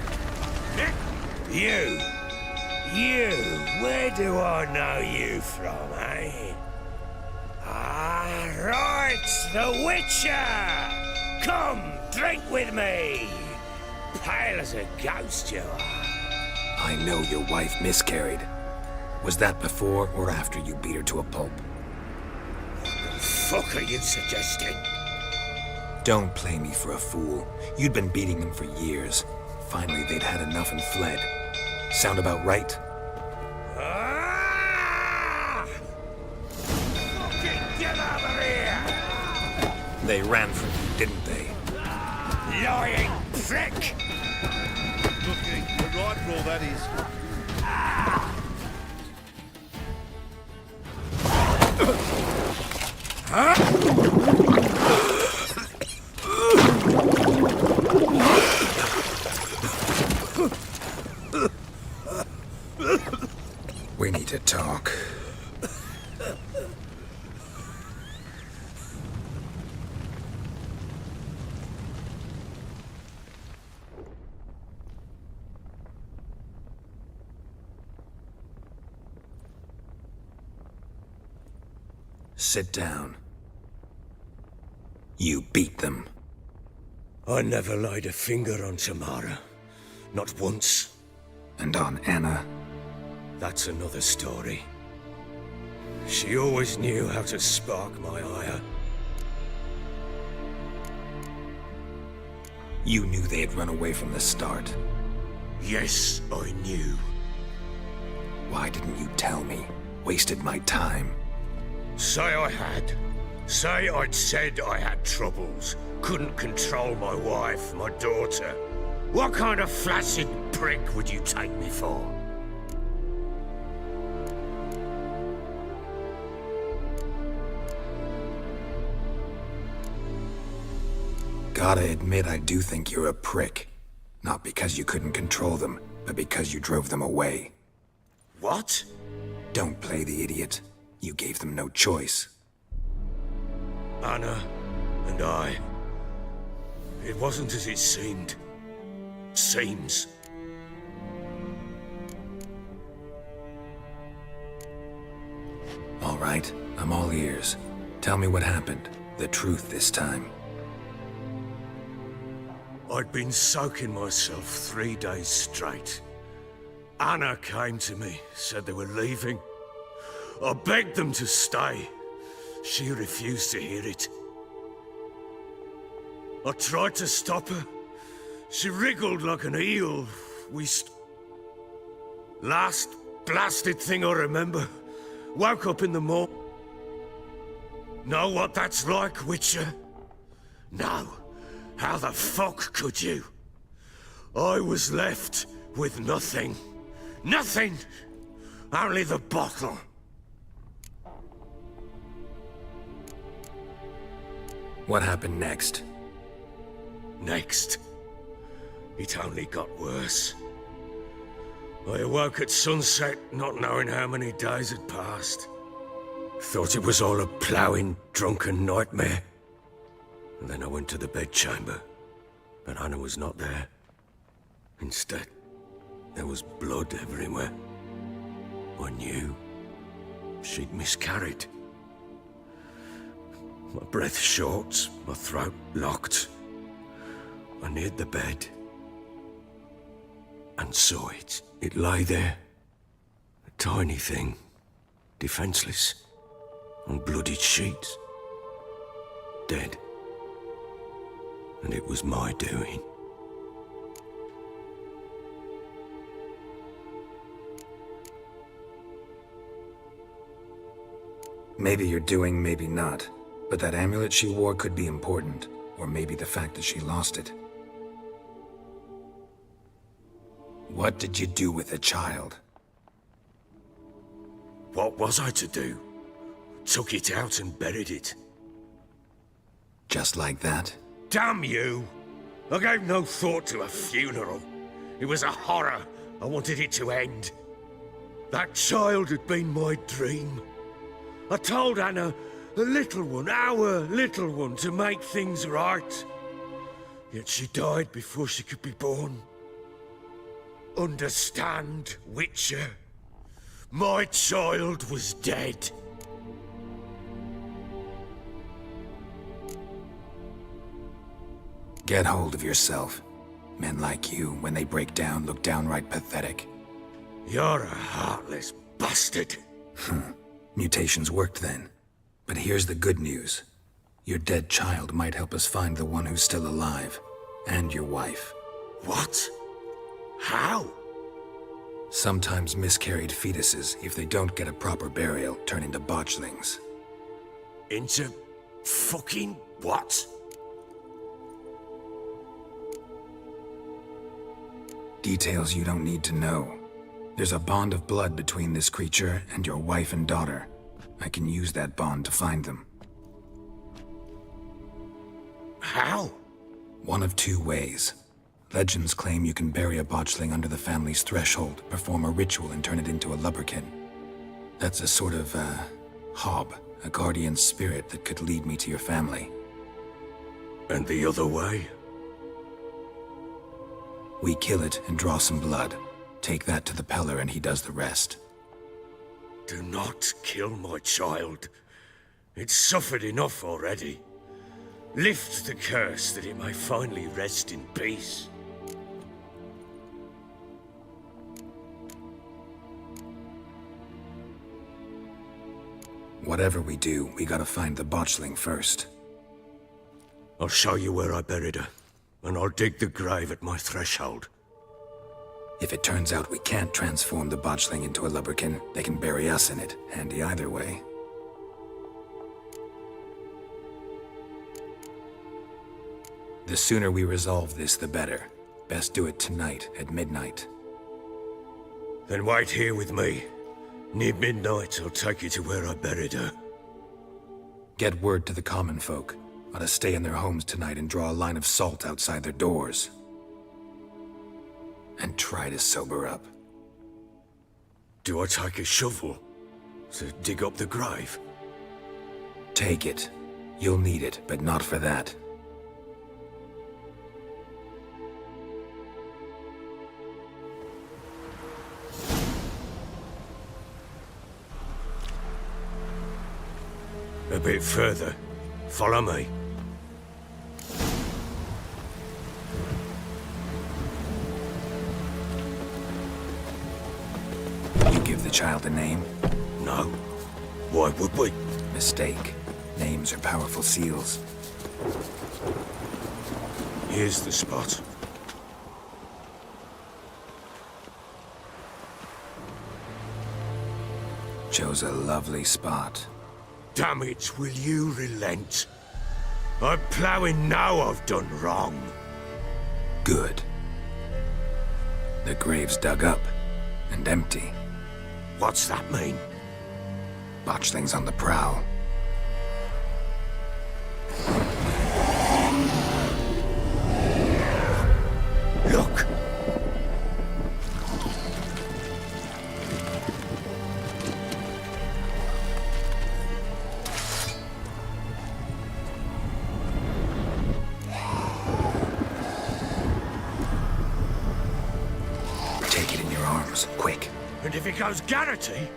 You, where do I know you from, eh? Ah, right, the Witcher! Come, drink with me! Pale as a ghost you are. I know your wife miscarried. Was that before or after you beat her to a pulp? What the fuck are you suggesting? Don't play me for a fool. You'd been beating them for years. Finally, they'd had enough and fled. Sound about right? Fucking get out of here! They ran from you, didn't they? Lying prick! Looking, the rifle, that is. We need to talk. Sit down. You beat them. I never laid a finger on Tamara. Not once. And on Anna? That's another story. She always knew how to spark my ire. You knew they had run away from the start. Yes, I knew. Why didn't you tell me? Wasted my time. Say I had. Say I'd said I had troubles. Couldn't control my wife, my daughter. What kind of flaccid prick would you take me for? Gotta admit, I do think you're a prick. Not because you couldn't control them, but because you drove them away. What? Don't play the idiot. You gave them no choice. Anna and I. It wasn't as it seemed. Seems. All right, I'm all ears. Tell me what happened. The truth this time. I'd been soaking myself 3 days straight. Anna came to me, said they were leaving. I begged them to stay. She refused to hear it. I tried to stop her. She wriggled like an eel. Last blasted thing I remember. Woke up in the morning. Know what that's like, Witcher? No. How the fuck could you? I was left with nothing. Nothing! Only the bottle. What happened next? Next? It only got worse. I awoke at sunset, not knowing how many days had passed. Thought it was all a ploughing, drunken nightmare. And then I went to the bedchamber, but Anna was not there. Instead, there was blood everywhere. I knew she'd miscarried. My breath short, my throat locked. I neared the bed and saw it. It lay there, a tiny thing, defenseless, on bloodied sheets, dead. And it was my doing. Maybe you're doing, maybe not. But that amulet she wore could be important. Or maybe the fact that she lost it. What did you do with the child? What was I to do? Took it out and buried it. Just like that? Damn you! I gave no thought to a funeral. It was a horror. I wanted it to end. That child had been my dream. I told Anna, the little one, our little one, to make things right. Yet she died before she could be born. Understand, Witcher? My child was dead. Get hold of yourself. Men like you, when they break down, look downright pathetic. You're a heartless bastard! Mutations worked then. But here's the good news. Your dead child might help us find the one who's still alive. And your wife. What? How? Sometimes miscarried fetuses, if they don't get a proper burial, turn into botchlings. Into fucking what? Details you don't need to know. There's a bond of blood between this creature and your wife and daughter. I can use that bond to find them. How? One of two ways. Legends claim you can bury a botchling under the family's threshold, perform a ritual, and turn it into a lubberkin. That's a sort of, hob, a guardian spirit that could lead me to your family. And the other way? We kill it and draw some blood. Take that to the Peller and he does the rest. Do not kill my child. It's suffered enough already. Lift the curse that it may finally rest in peace. Whatever we do, we gotta find the botchling first. I'll show you where I buried her, and I'll dig the grave at my threshold. If it turns out we can't transform the botchling into a lubberkin, they can bury us in it. Handy either way. The sooner we resolve this, the better. Best do it tonight, at midnight. Then wait here with me. Near midnight, I'll take you to where I buried her. Get word to the common folk. Ought to stay in their homes tonight and draw a line of salt outside their doors. And try to sober up. Do I take a shovel to dig up the grave? Take it. You'll need it, but not for that. A bit further. Follow me. You give the child a name? No. Why would we? Mistake. Names are powerful seals. Here's the spot. Chose a lovely spot. Damn it, will you relent? I'm ploughing now I've done wrong. Good. The grave's dug up and empty. What's that mean? Botchling's on the prowl. Look! Take it in your arms, quick. And if it goes Garrity,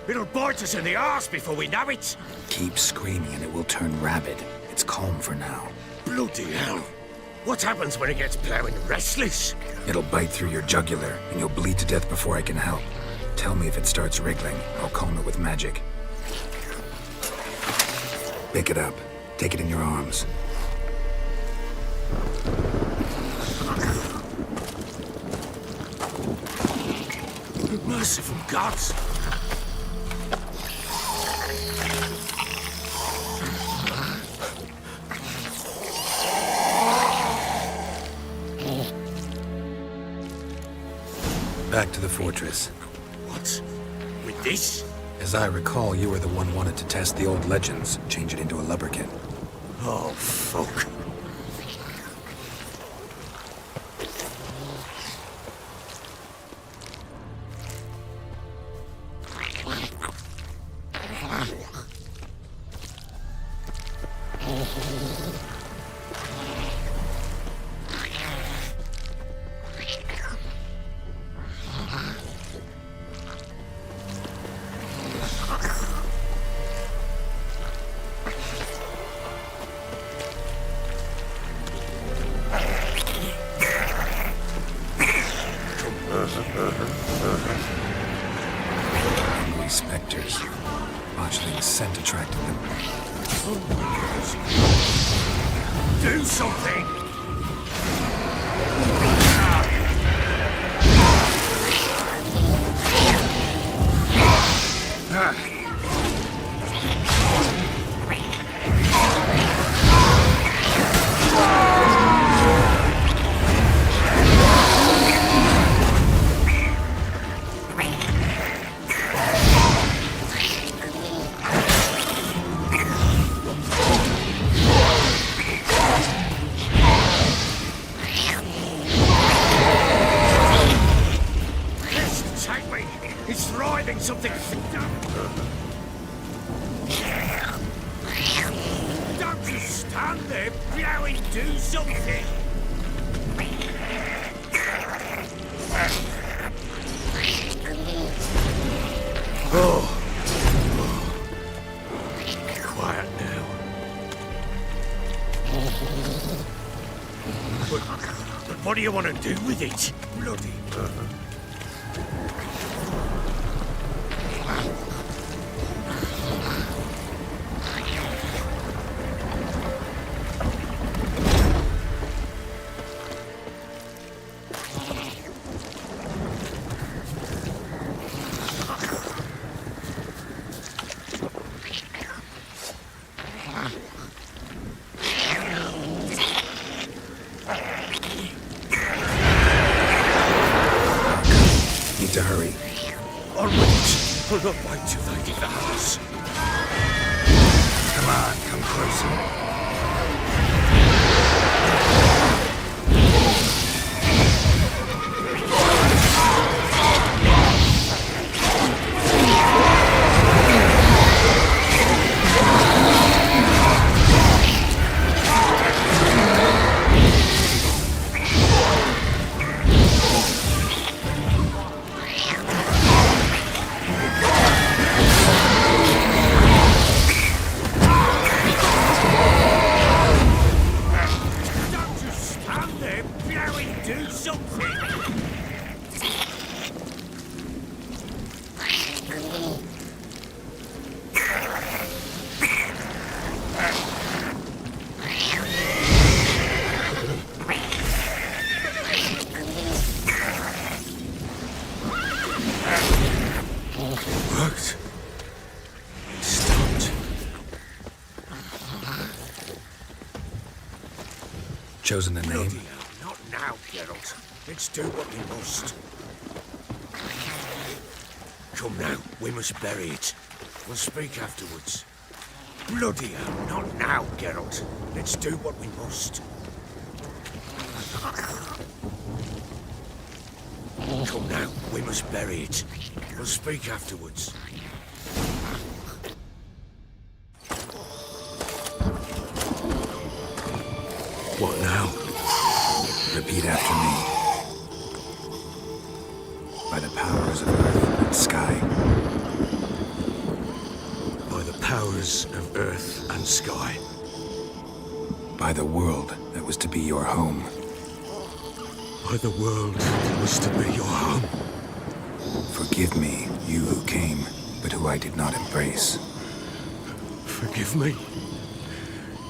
it'll bite us in the arse before we know it. Keep screaming and it will turn rabid. It's calm for now. Bloody hell. What happens when it gets ploughing restless? It'll bite through your jugular and you'll bleed to death before I can help. Tell me if it starts wriggling. I'll calm it with magic. Pick it up. Take it in your arms. Merciful gods! Back to the fortress. What? With this? As I recall, you were the one wanted to test the old legends, change it into a lubberkin. Oh, fuck. do something! Something. Don't just stand there, blowing, do something. Oh. Quiet now. But what do you want to do with it? Bloody. Need to hurry. All right. I'll not wait till they get the house. Come on, come closer. Worked. Stopped. Chosen a name? Bloody hell, not now, Geralt. Let's do what we must. Come now, we must bury it. We'll speak afterwards. Bloody hell, not now, Geralt. Let's do what we must. Come now, we must bury it. We'll speak afterwards. What now? Repeat after me. By the powers of earth and sky. By the powers of earth and sky. By the world that was to be your home. By the world that was to be your home. Forgive me, you who came, but who I did not embrace. Forgive me,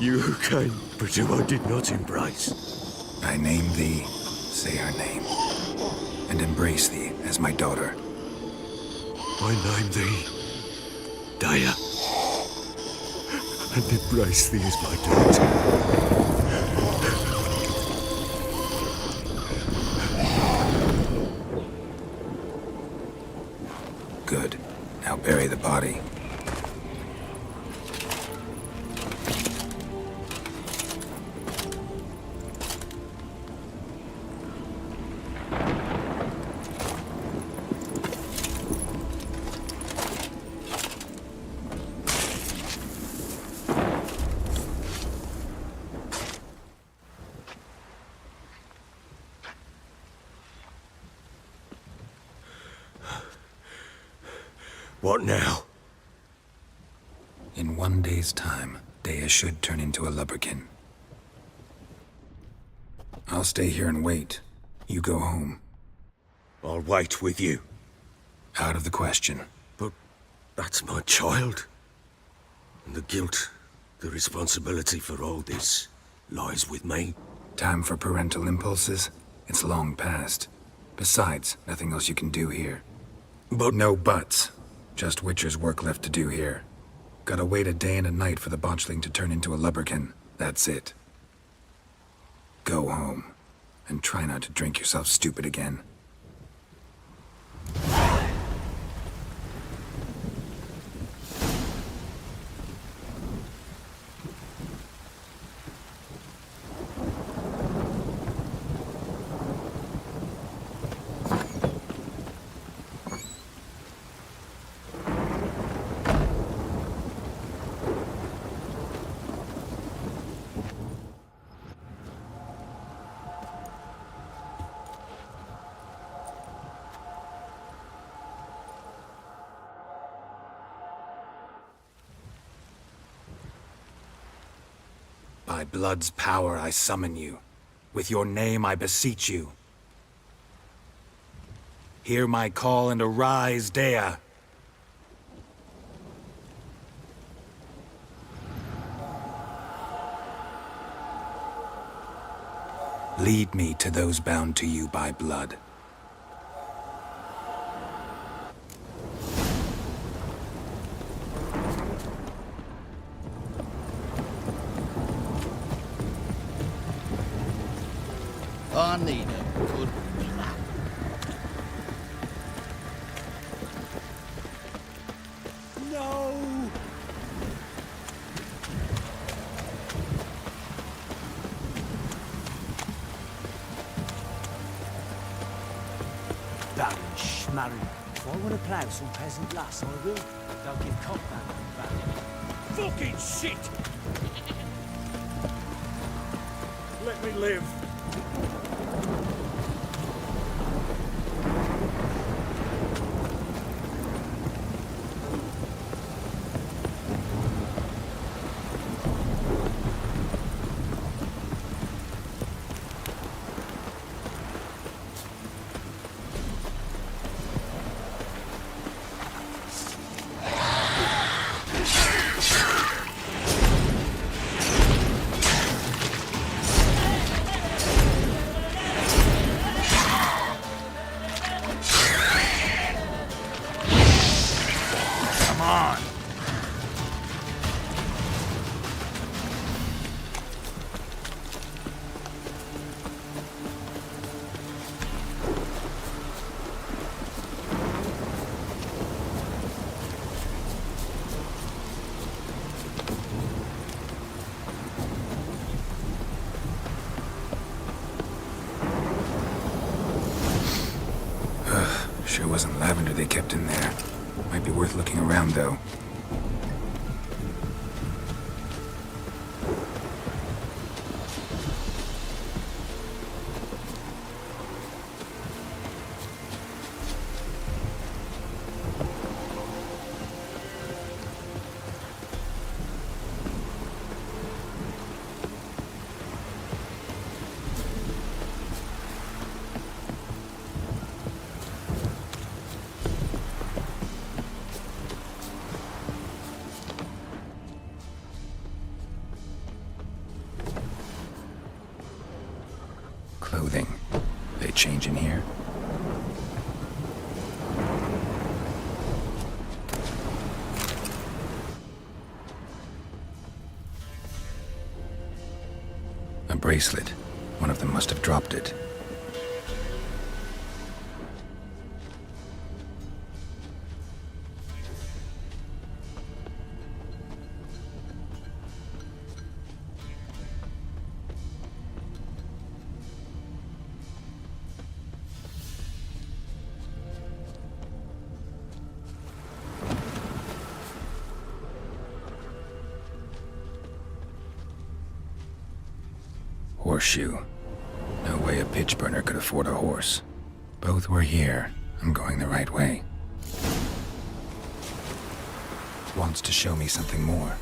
you who came, but who I did not embrace. I name thee, say her name, and embrace thee as my daughter. I name thee, Daya, and embrace thee as my daughter. Good. Now bury the body. What now? In 1 day's time, Daya should turn into a lubberkin. I'll stay here and wait. You go home. I'll wait with you. Out of the question. But that's my child. And the guilt, the responsibility for all this. lies with me. Time for parental impulses? It's long past. Besides, nothing else you can do here. But no buts. Just Witcher's work left to do here. Gotta wait a day and a night for the botchling to turn into a lubberkin. That's it. Go home. And try not to drink yourself stupid again. By blood's power I summon you. With your name I beseech you. Hear my call and arise, Dea. Lead me to those bound to you by blood. I need a good plan. No! Baron Schmarren. If I want to plough some peasant lass, I will. They'll give cock back. Fucking shit! Let me live. Sure wasn't lavender they kept in there. Might be worth looking around, though. Clothing. They change in here? A bracelet. One of them must have dropped it. Horseshoe. No way a pitch burner could afford a horse. Both were here. I'm going the right way. Wants to show me something more.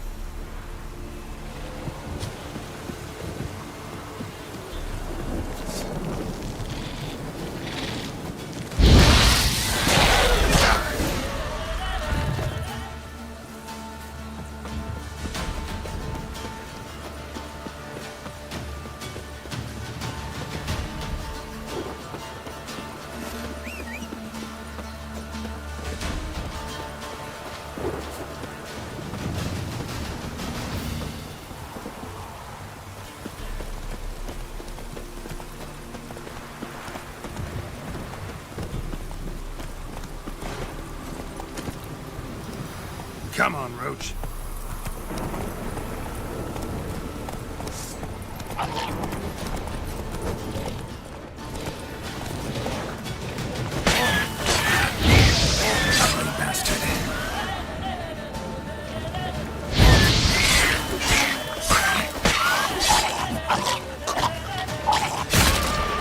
Come on, Roach. Bastard.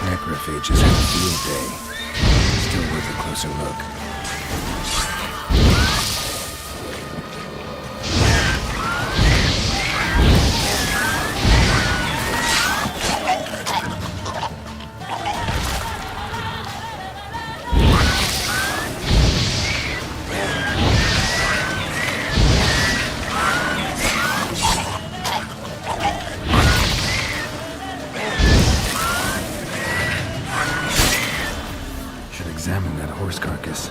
Necrophages have a field day. Still worth a closer look. Examine that horse carcass.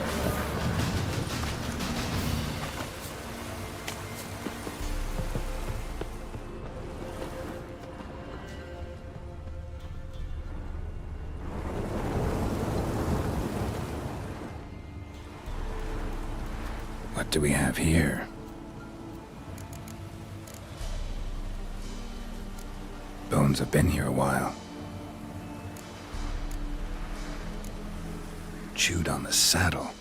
What do we have here? Bones have been here a while. Chewed on the saddle.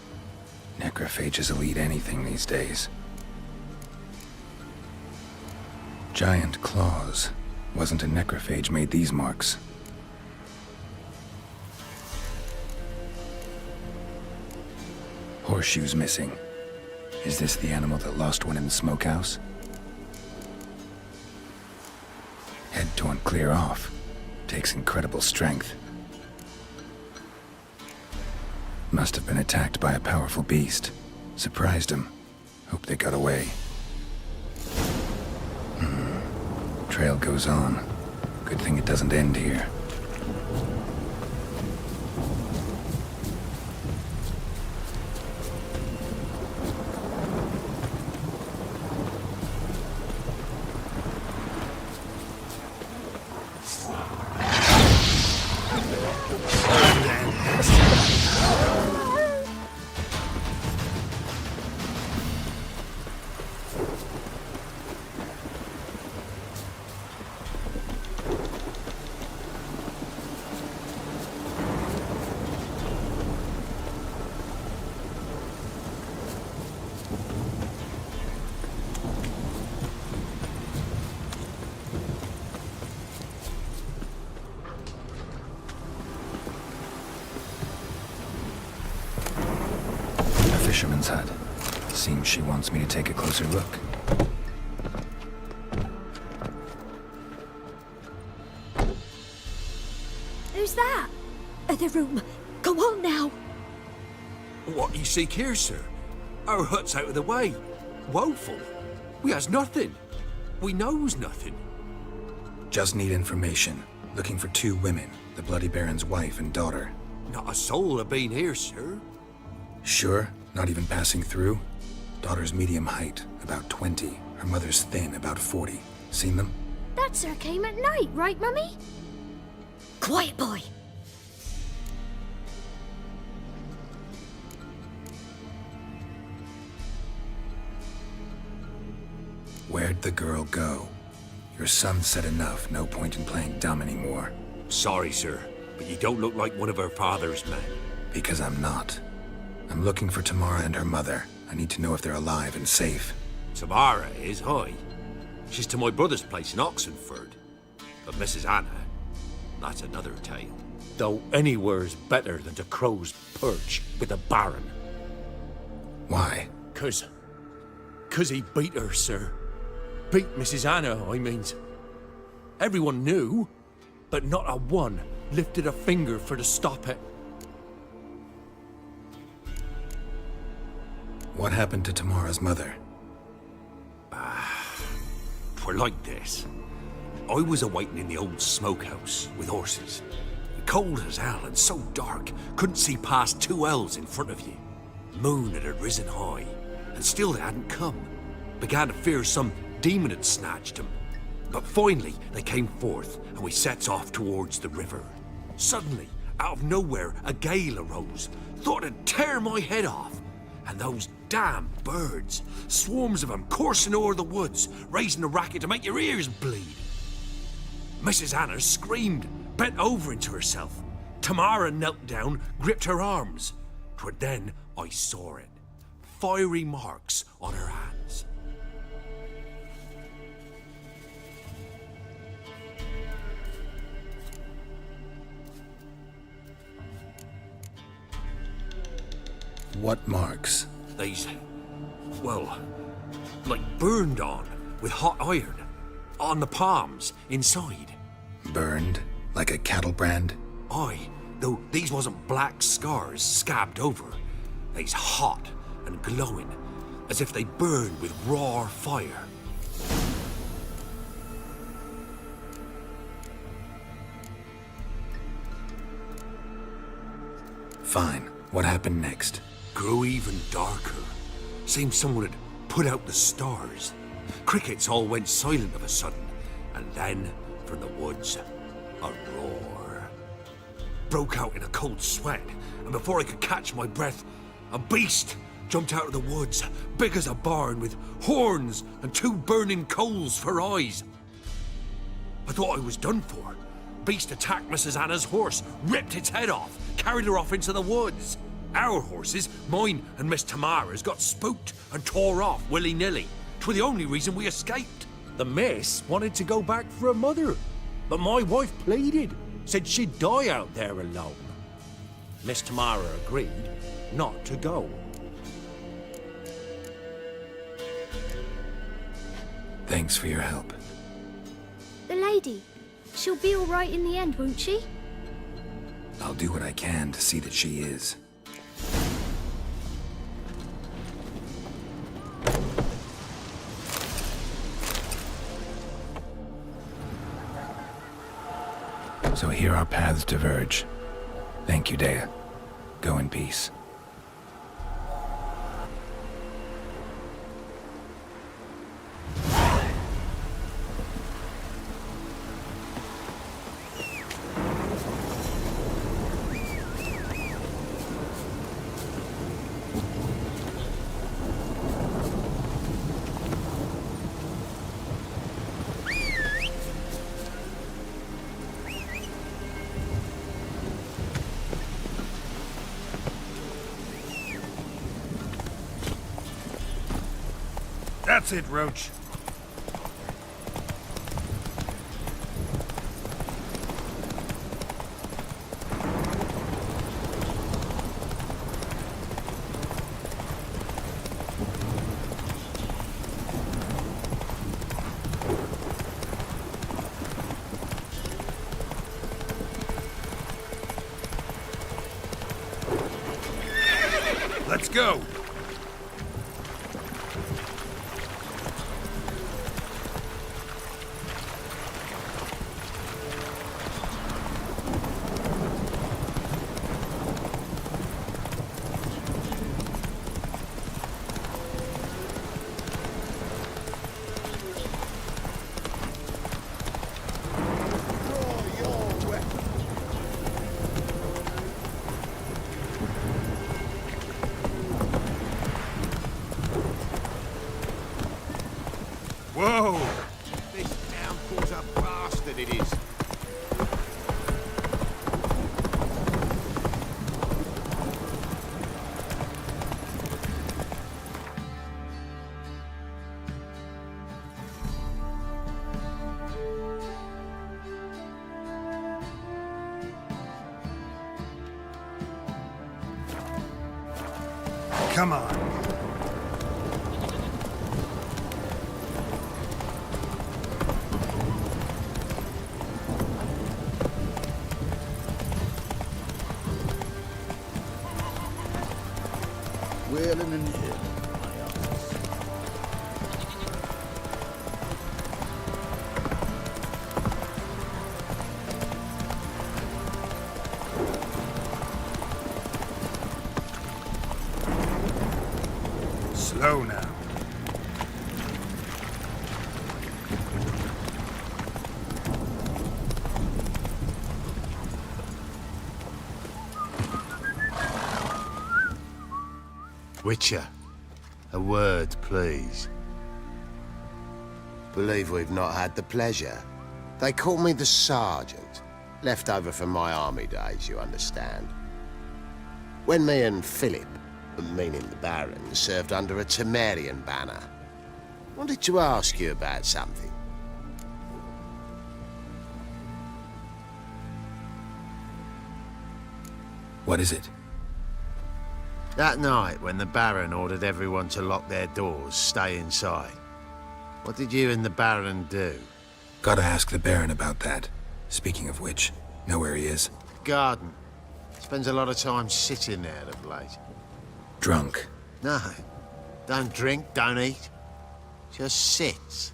Necrophages will eat anything these days. Giant claws. Wasn't a necrophage made these marks. Horseshoes missing. Is this the animal that lost one in the smokehouse? Head torn clear off. Takes incredible strength. Must have been attacked by a powerful beast. Surprised him. Hope they got away. Trail goes on. Good thing it doesn't end here. Fisherman's hut. Seems she wants me to take a closer look. Who's that? The room. Go on now. What you seek here, sir? Our hut's out of the way. Woeful. We has nothing. We knows nothing. Just need information. Looking for 2 women. The Bloody Baron's wife and daughter. Not a soul have been here, sir. Sure? Not even passing through? Daughter's medium height, about 20. Her mother's thin, about 40. Seen them? That sir came at night, right, Mummy? Quiet, boy. Where'd the girl go? Your son said enough. No point in playing dumb anymore. Sorry, sir, but you don't look like one of her father's men. Because I'm not. I'm looking for Tamara and her mother. I need to know if they're alive and safe. Tamara is, aye. She's to my brother's place in Oxenford. But Mrs. Anna, that's another tale. Though anywhere's better than to Crow's Perch with a Baron. Why? 'Cause he beat her, sir. Beat Mrs. Anna, I means. Everyone knew, but not a one lifted a finger for to stop it. What happened to Tamara's mother? Twere like this. I was awaiting in the old smokehouse with horses. Cold as hell and so dark, couldn't see past 2 ells in front of you. Moon had risen high, and still they hadn't come. Began to fear some demon had snatched them. But finally, they came forth, and we sets off towards the river. Suddenly, out of nowhere, a gale arose. Thought it'd tear my head off. And those Damn birds. Swarms of them coursing over the woods, raising a racket to make your ears bleed. Mrs. Anna screamed, bent over into herself. Tamara knelt down, gripped her arms. 'Twere then I saw it. Fiery marks on her hands. What marks? They's, well, like burned on with hot iron. On the palms, inside. Burned? Like a cattle brand? Aye, though these wasn't black scars scabbed over. They's hot and glowing, as if they burned with raw fire. Fine. What happened next? Grew even darker. Seemed someone had put out the stars. Crickets all went silent of a sudden, and then, from the woods, a roar. Broke out in a cold sweat, and before I could catch my breath, a beast jumped out of the woods, big as a barn, with horns and 2 burning coals for eyes. I thought I was done for. Beast attacked Mrs. Anna's horse, ripped its head off, carried her off into the woods. Our horses, mine and Miss Tamara's, got spooked and tore off willy-nilly. 'Twere the only reason we escaped. The miss wanted to go back for her mother, but my wife pleaded, said she'd die out there alone. Miss Tamara agreed not to go. Thanks for your help. The lady, she'll be all right in the end, won't she? I'll do what I can to see that she is. So here our paths diverge. Thank you, Dea. Go in peace. That's it, Roach. Let's go. Whoa! This downpour's a bastard, it is. Come on. Wailing and hill. Slow now. Witcher, A word, please. Believe we've not had the pleasure. They call me the Sergeant. Left over from my army days, you understand. When me and Philip, meaning the Baron, served under a Temerian banner. Wanted to ask you about something. What is it? That night, when the Baron ordered everyone to lock their doors, stay inside, what did you and the Baron do? Gotta ask the Baron about that. Speaking of which, know where he is? Garden. Spends a lot of time sitting there of late. Drunk. No. Don't drink, don't eat. Just sits.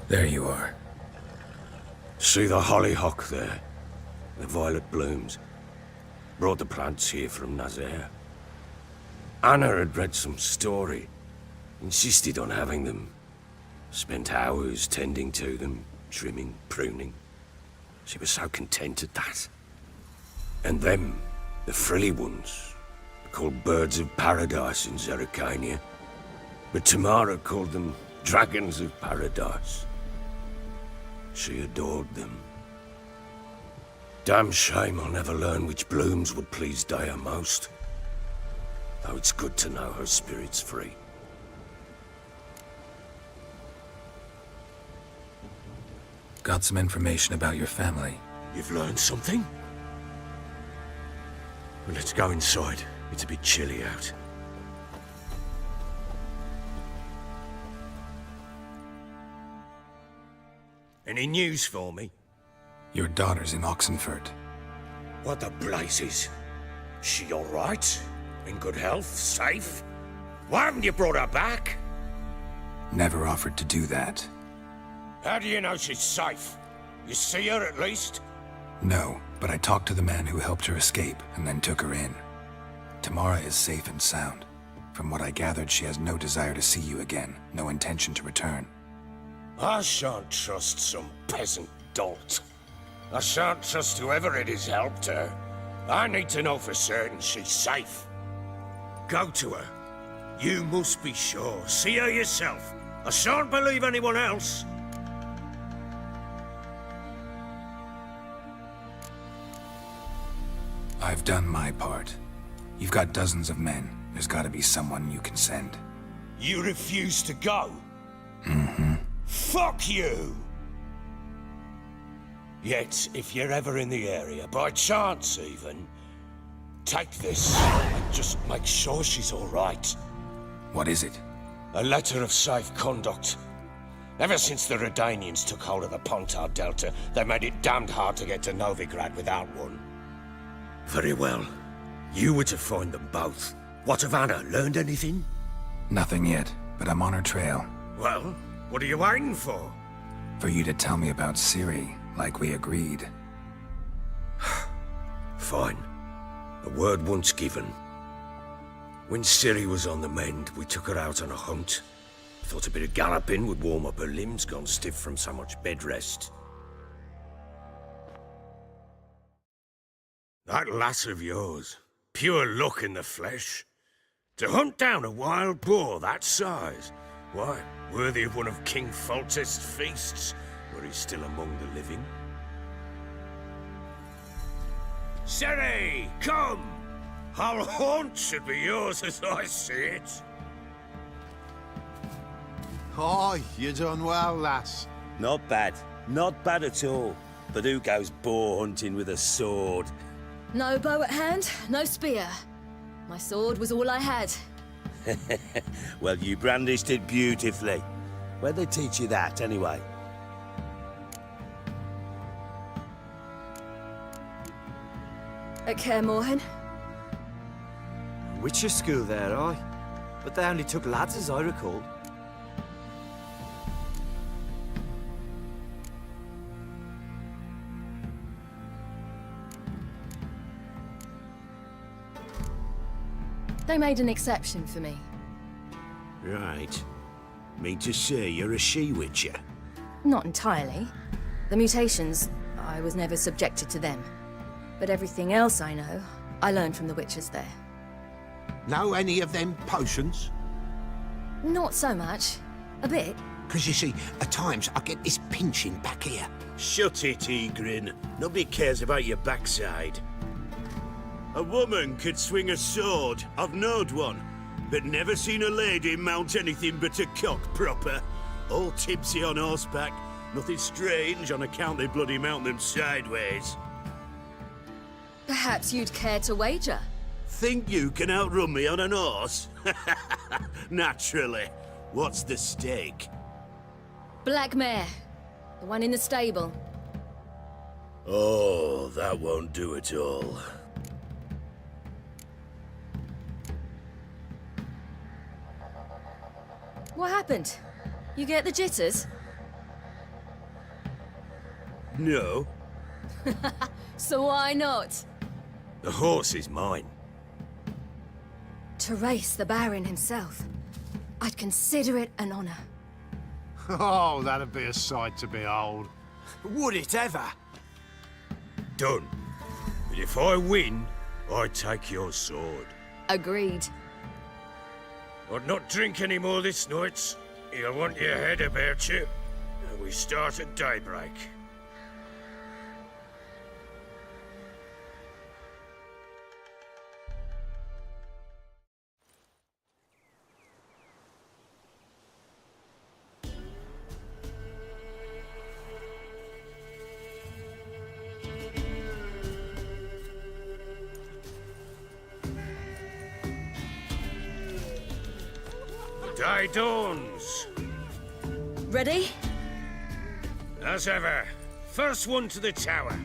There you are. See the hollyhock there? The violet blooms. Brought the plants here from Nazaire. Anna had read some story. Insisted on having them. Spent hours tending to them, trimming, pruning. She was so content at that. And them, the frilly ones, called birds of paradise in Zerrikania. But Tamara called them dragons of paradise. She adored them. Damn shame I'll never learn which blooms would please Daya most. Though it's good to know her spirit's free. Got some information about your family. You've learned something? Well, let's go inside. It's a bit chilly out. Any news for me? Your daughter's in Oxenfurt. What the blazes? She all right? In good health? Safe? Why haven't you brought her back? Never offered to do that. How do you know she's safe? You see her at least? No, but I talked to the man who helped her escape and then took her in. Tamara is safe and sound. From what I gathered, she has no desire to see you again, no intention to return. I shan't trust some peasant dolt. I shan't trust whoever it is helped her. I need to know for certain she's safe. Go to her. You must be sure. See her yourself. I shan't believe anyone else. I've done my part. You've got dozens of men. There's gotta be someone you can send. You refuse to go? Mm-hmm. Fuck you! Yet, if you're ever in the area, by chance even, take this and just make sure she's all right. What is it? A letter of safe conduct. Ever since the Redanians took hold of the Pontar Delta, they made it damned hard to get to Novigrad without one. Very well. You were to find them both. What of Anna? Learned anything? Nothing yet, but I'm on her trail. Well, what are you waiting for? For you to tell me about Ciri, like we agreed. Fine. A word once given. When Ciri was on the mend, we took her out on a hunt. Thought a bit of galloping would warm up her limbs, gone stiff from so much bed rest. That lass of yours, pure luck in the flesh. To hunt down a wild boar that size, why, worthy of one of King Foltest's feasts, were he still among the living. Ciri, come! Our haunt should be yours as I see it. Aye, you done well, lass. Not bad. Not bad at all. But who goes boar hunting with a sword? No bow at hand, no spear. My sword was all I had. Well, you brandished it beautifully. Where'd they teach you that, anyway? At Kaer Morhen. Witcher school there, aye. But they only took lads, as I recall. They made an exception for me. Right. Mean to say you're a she-witcher? Not entirely. The mutations, I was never subjected to them. But everything else I know, I learned from the witches there. Know any of them potions? Not so much. A bit. Because you see, at times I get this pinching back here. Shut it, Egrin. Nobody cares about your backside. A woman could swing a sword. I've knowed one. But never seen a lady mount anything but a cock proper. All tipsy on horseback. Nothing strange on account they bloody mount them sideways. Perhaps you'd care to wager? Think you can outrun me on an horse? Naturally. What's the stake? Black mare. The one in the stable. Oh, that won't do at all. What happened? You get the jitters? No. So why not? The horse is mine. To race the Baron himself. I'd consider it an honor. Oh, that'd be a sight to behold. Would it ever? Done. But if I win, I take your sword. Agreed. I'd not drink any more this night. You'll want your head about you. And we start at daybreak. Day dawns. Ready? As ever. First one to the tower.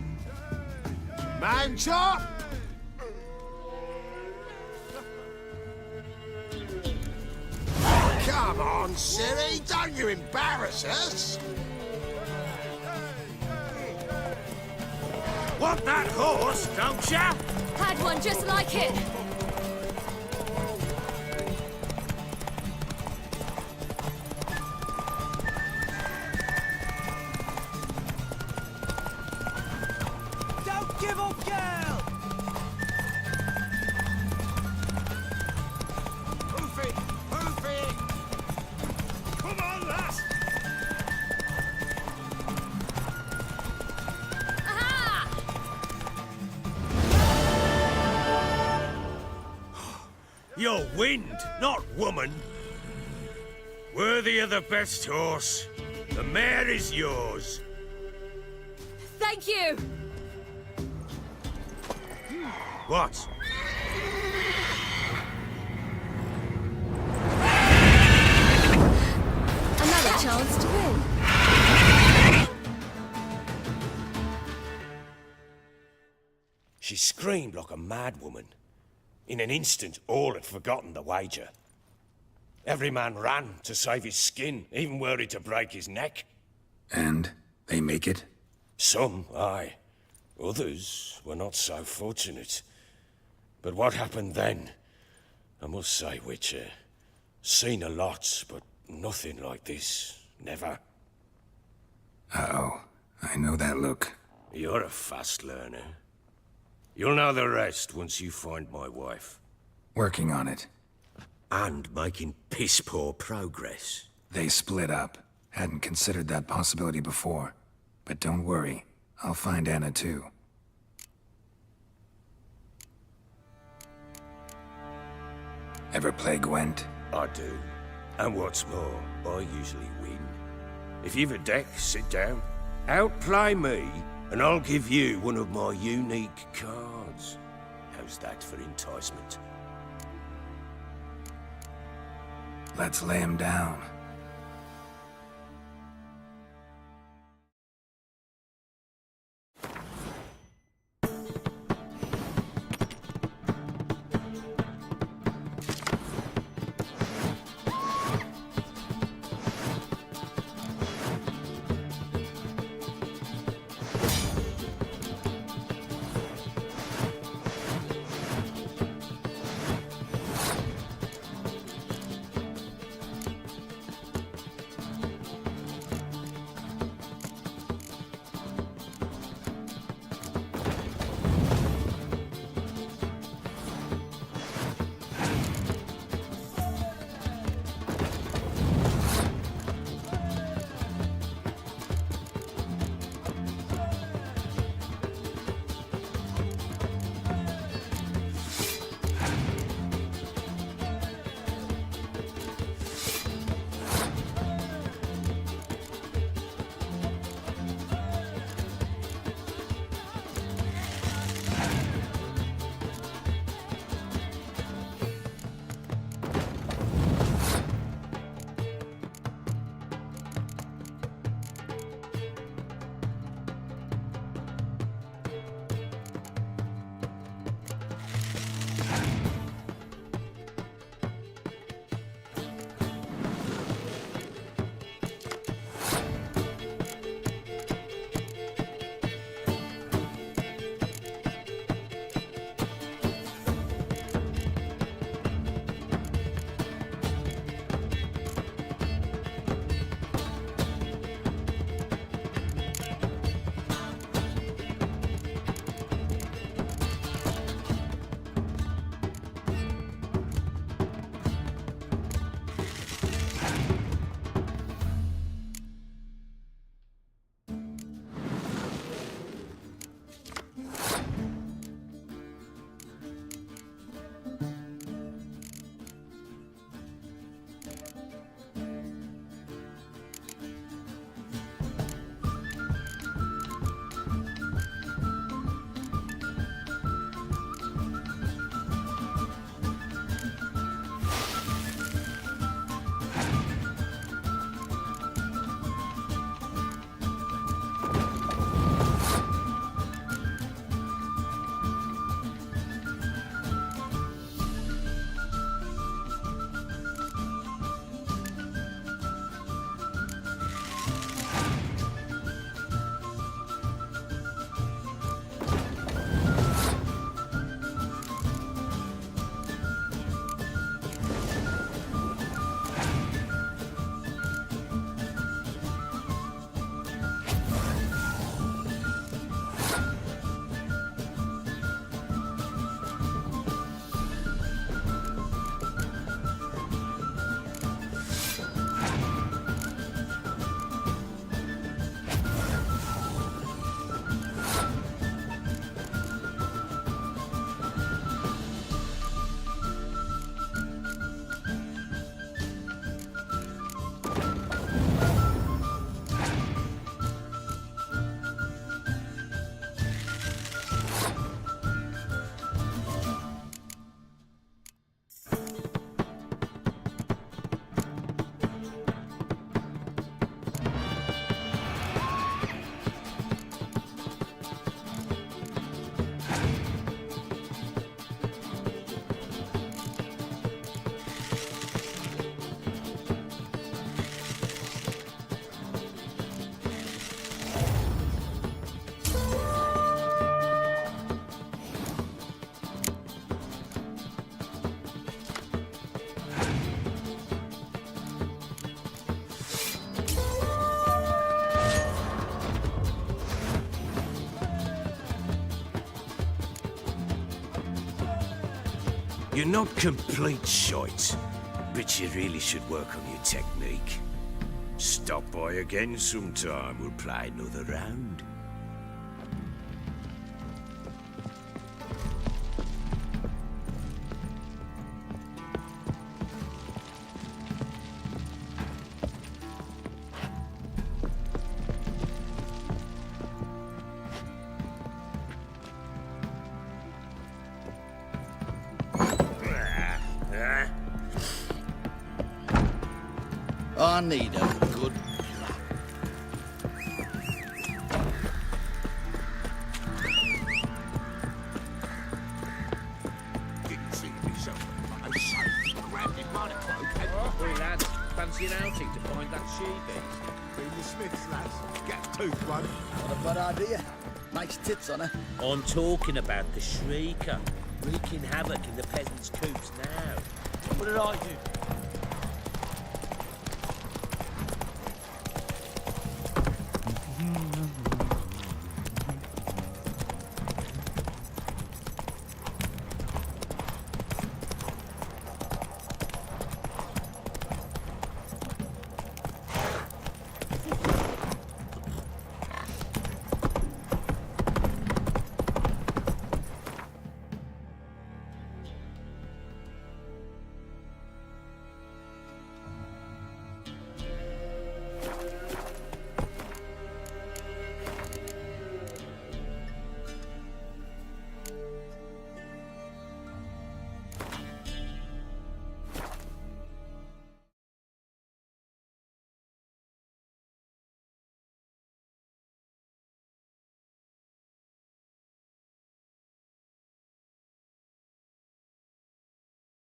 Man chop! Come on, silly, don't you embarrass us! Want that horse, don't ya? Had one just like it. Don't give up, girl! Hoof it! Hoof it! Come on, lass! You're wind, not woman. Worthy of the best horse. The mare is yours. Thank you! What? Another chance to win. She screamed like a mad woman. In an instant, all had forgotten the wager. Every man ran to save his skin, even were he to break his neck. And they make it? Some, aye. Others were not so fortunate. But what happened then? I must say, Witcher, seen a lot, but nothing like this. Never. Uh-oh. I know that look. You're a fast learner. You'll know the rest once you find my wife. Working on it. And making piss-poor progress. They split up. Hadn't considered that possibility before. But don't worry. I'll find Anna too. Ever play Gwent? I do. And what's more, I usually win. If you've a deck, sit down. Outplay me, and I'll give you one of my unique cards. How's that for enticement? Let's lay him down. You're not complete shite, but you really should work on your technique. Stop by again sometime, we'll play another round. I need a good Didn't see myself. I say, grabbed him by the cloak and... Hey, lads, fancy an outing to find that she-beast? Bring the Smiths, lads. Get a tooth one. Not a bad idea. Nice tits on her. I'm talking about the Shrieker, wreaking havoc in the peasants' coops now. What did I do?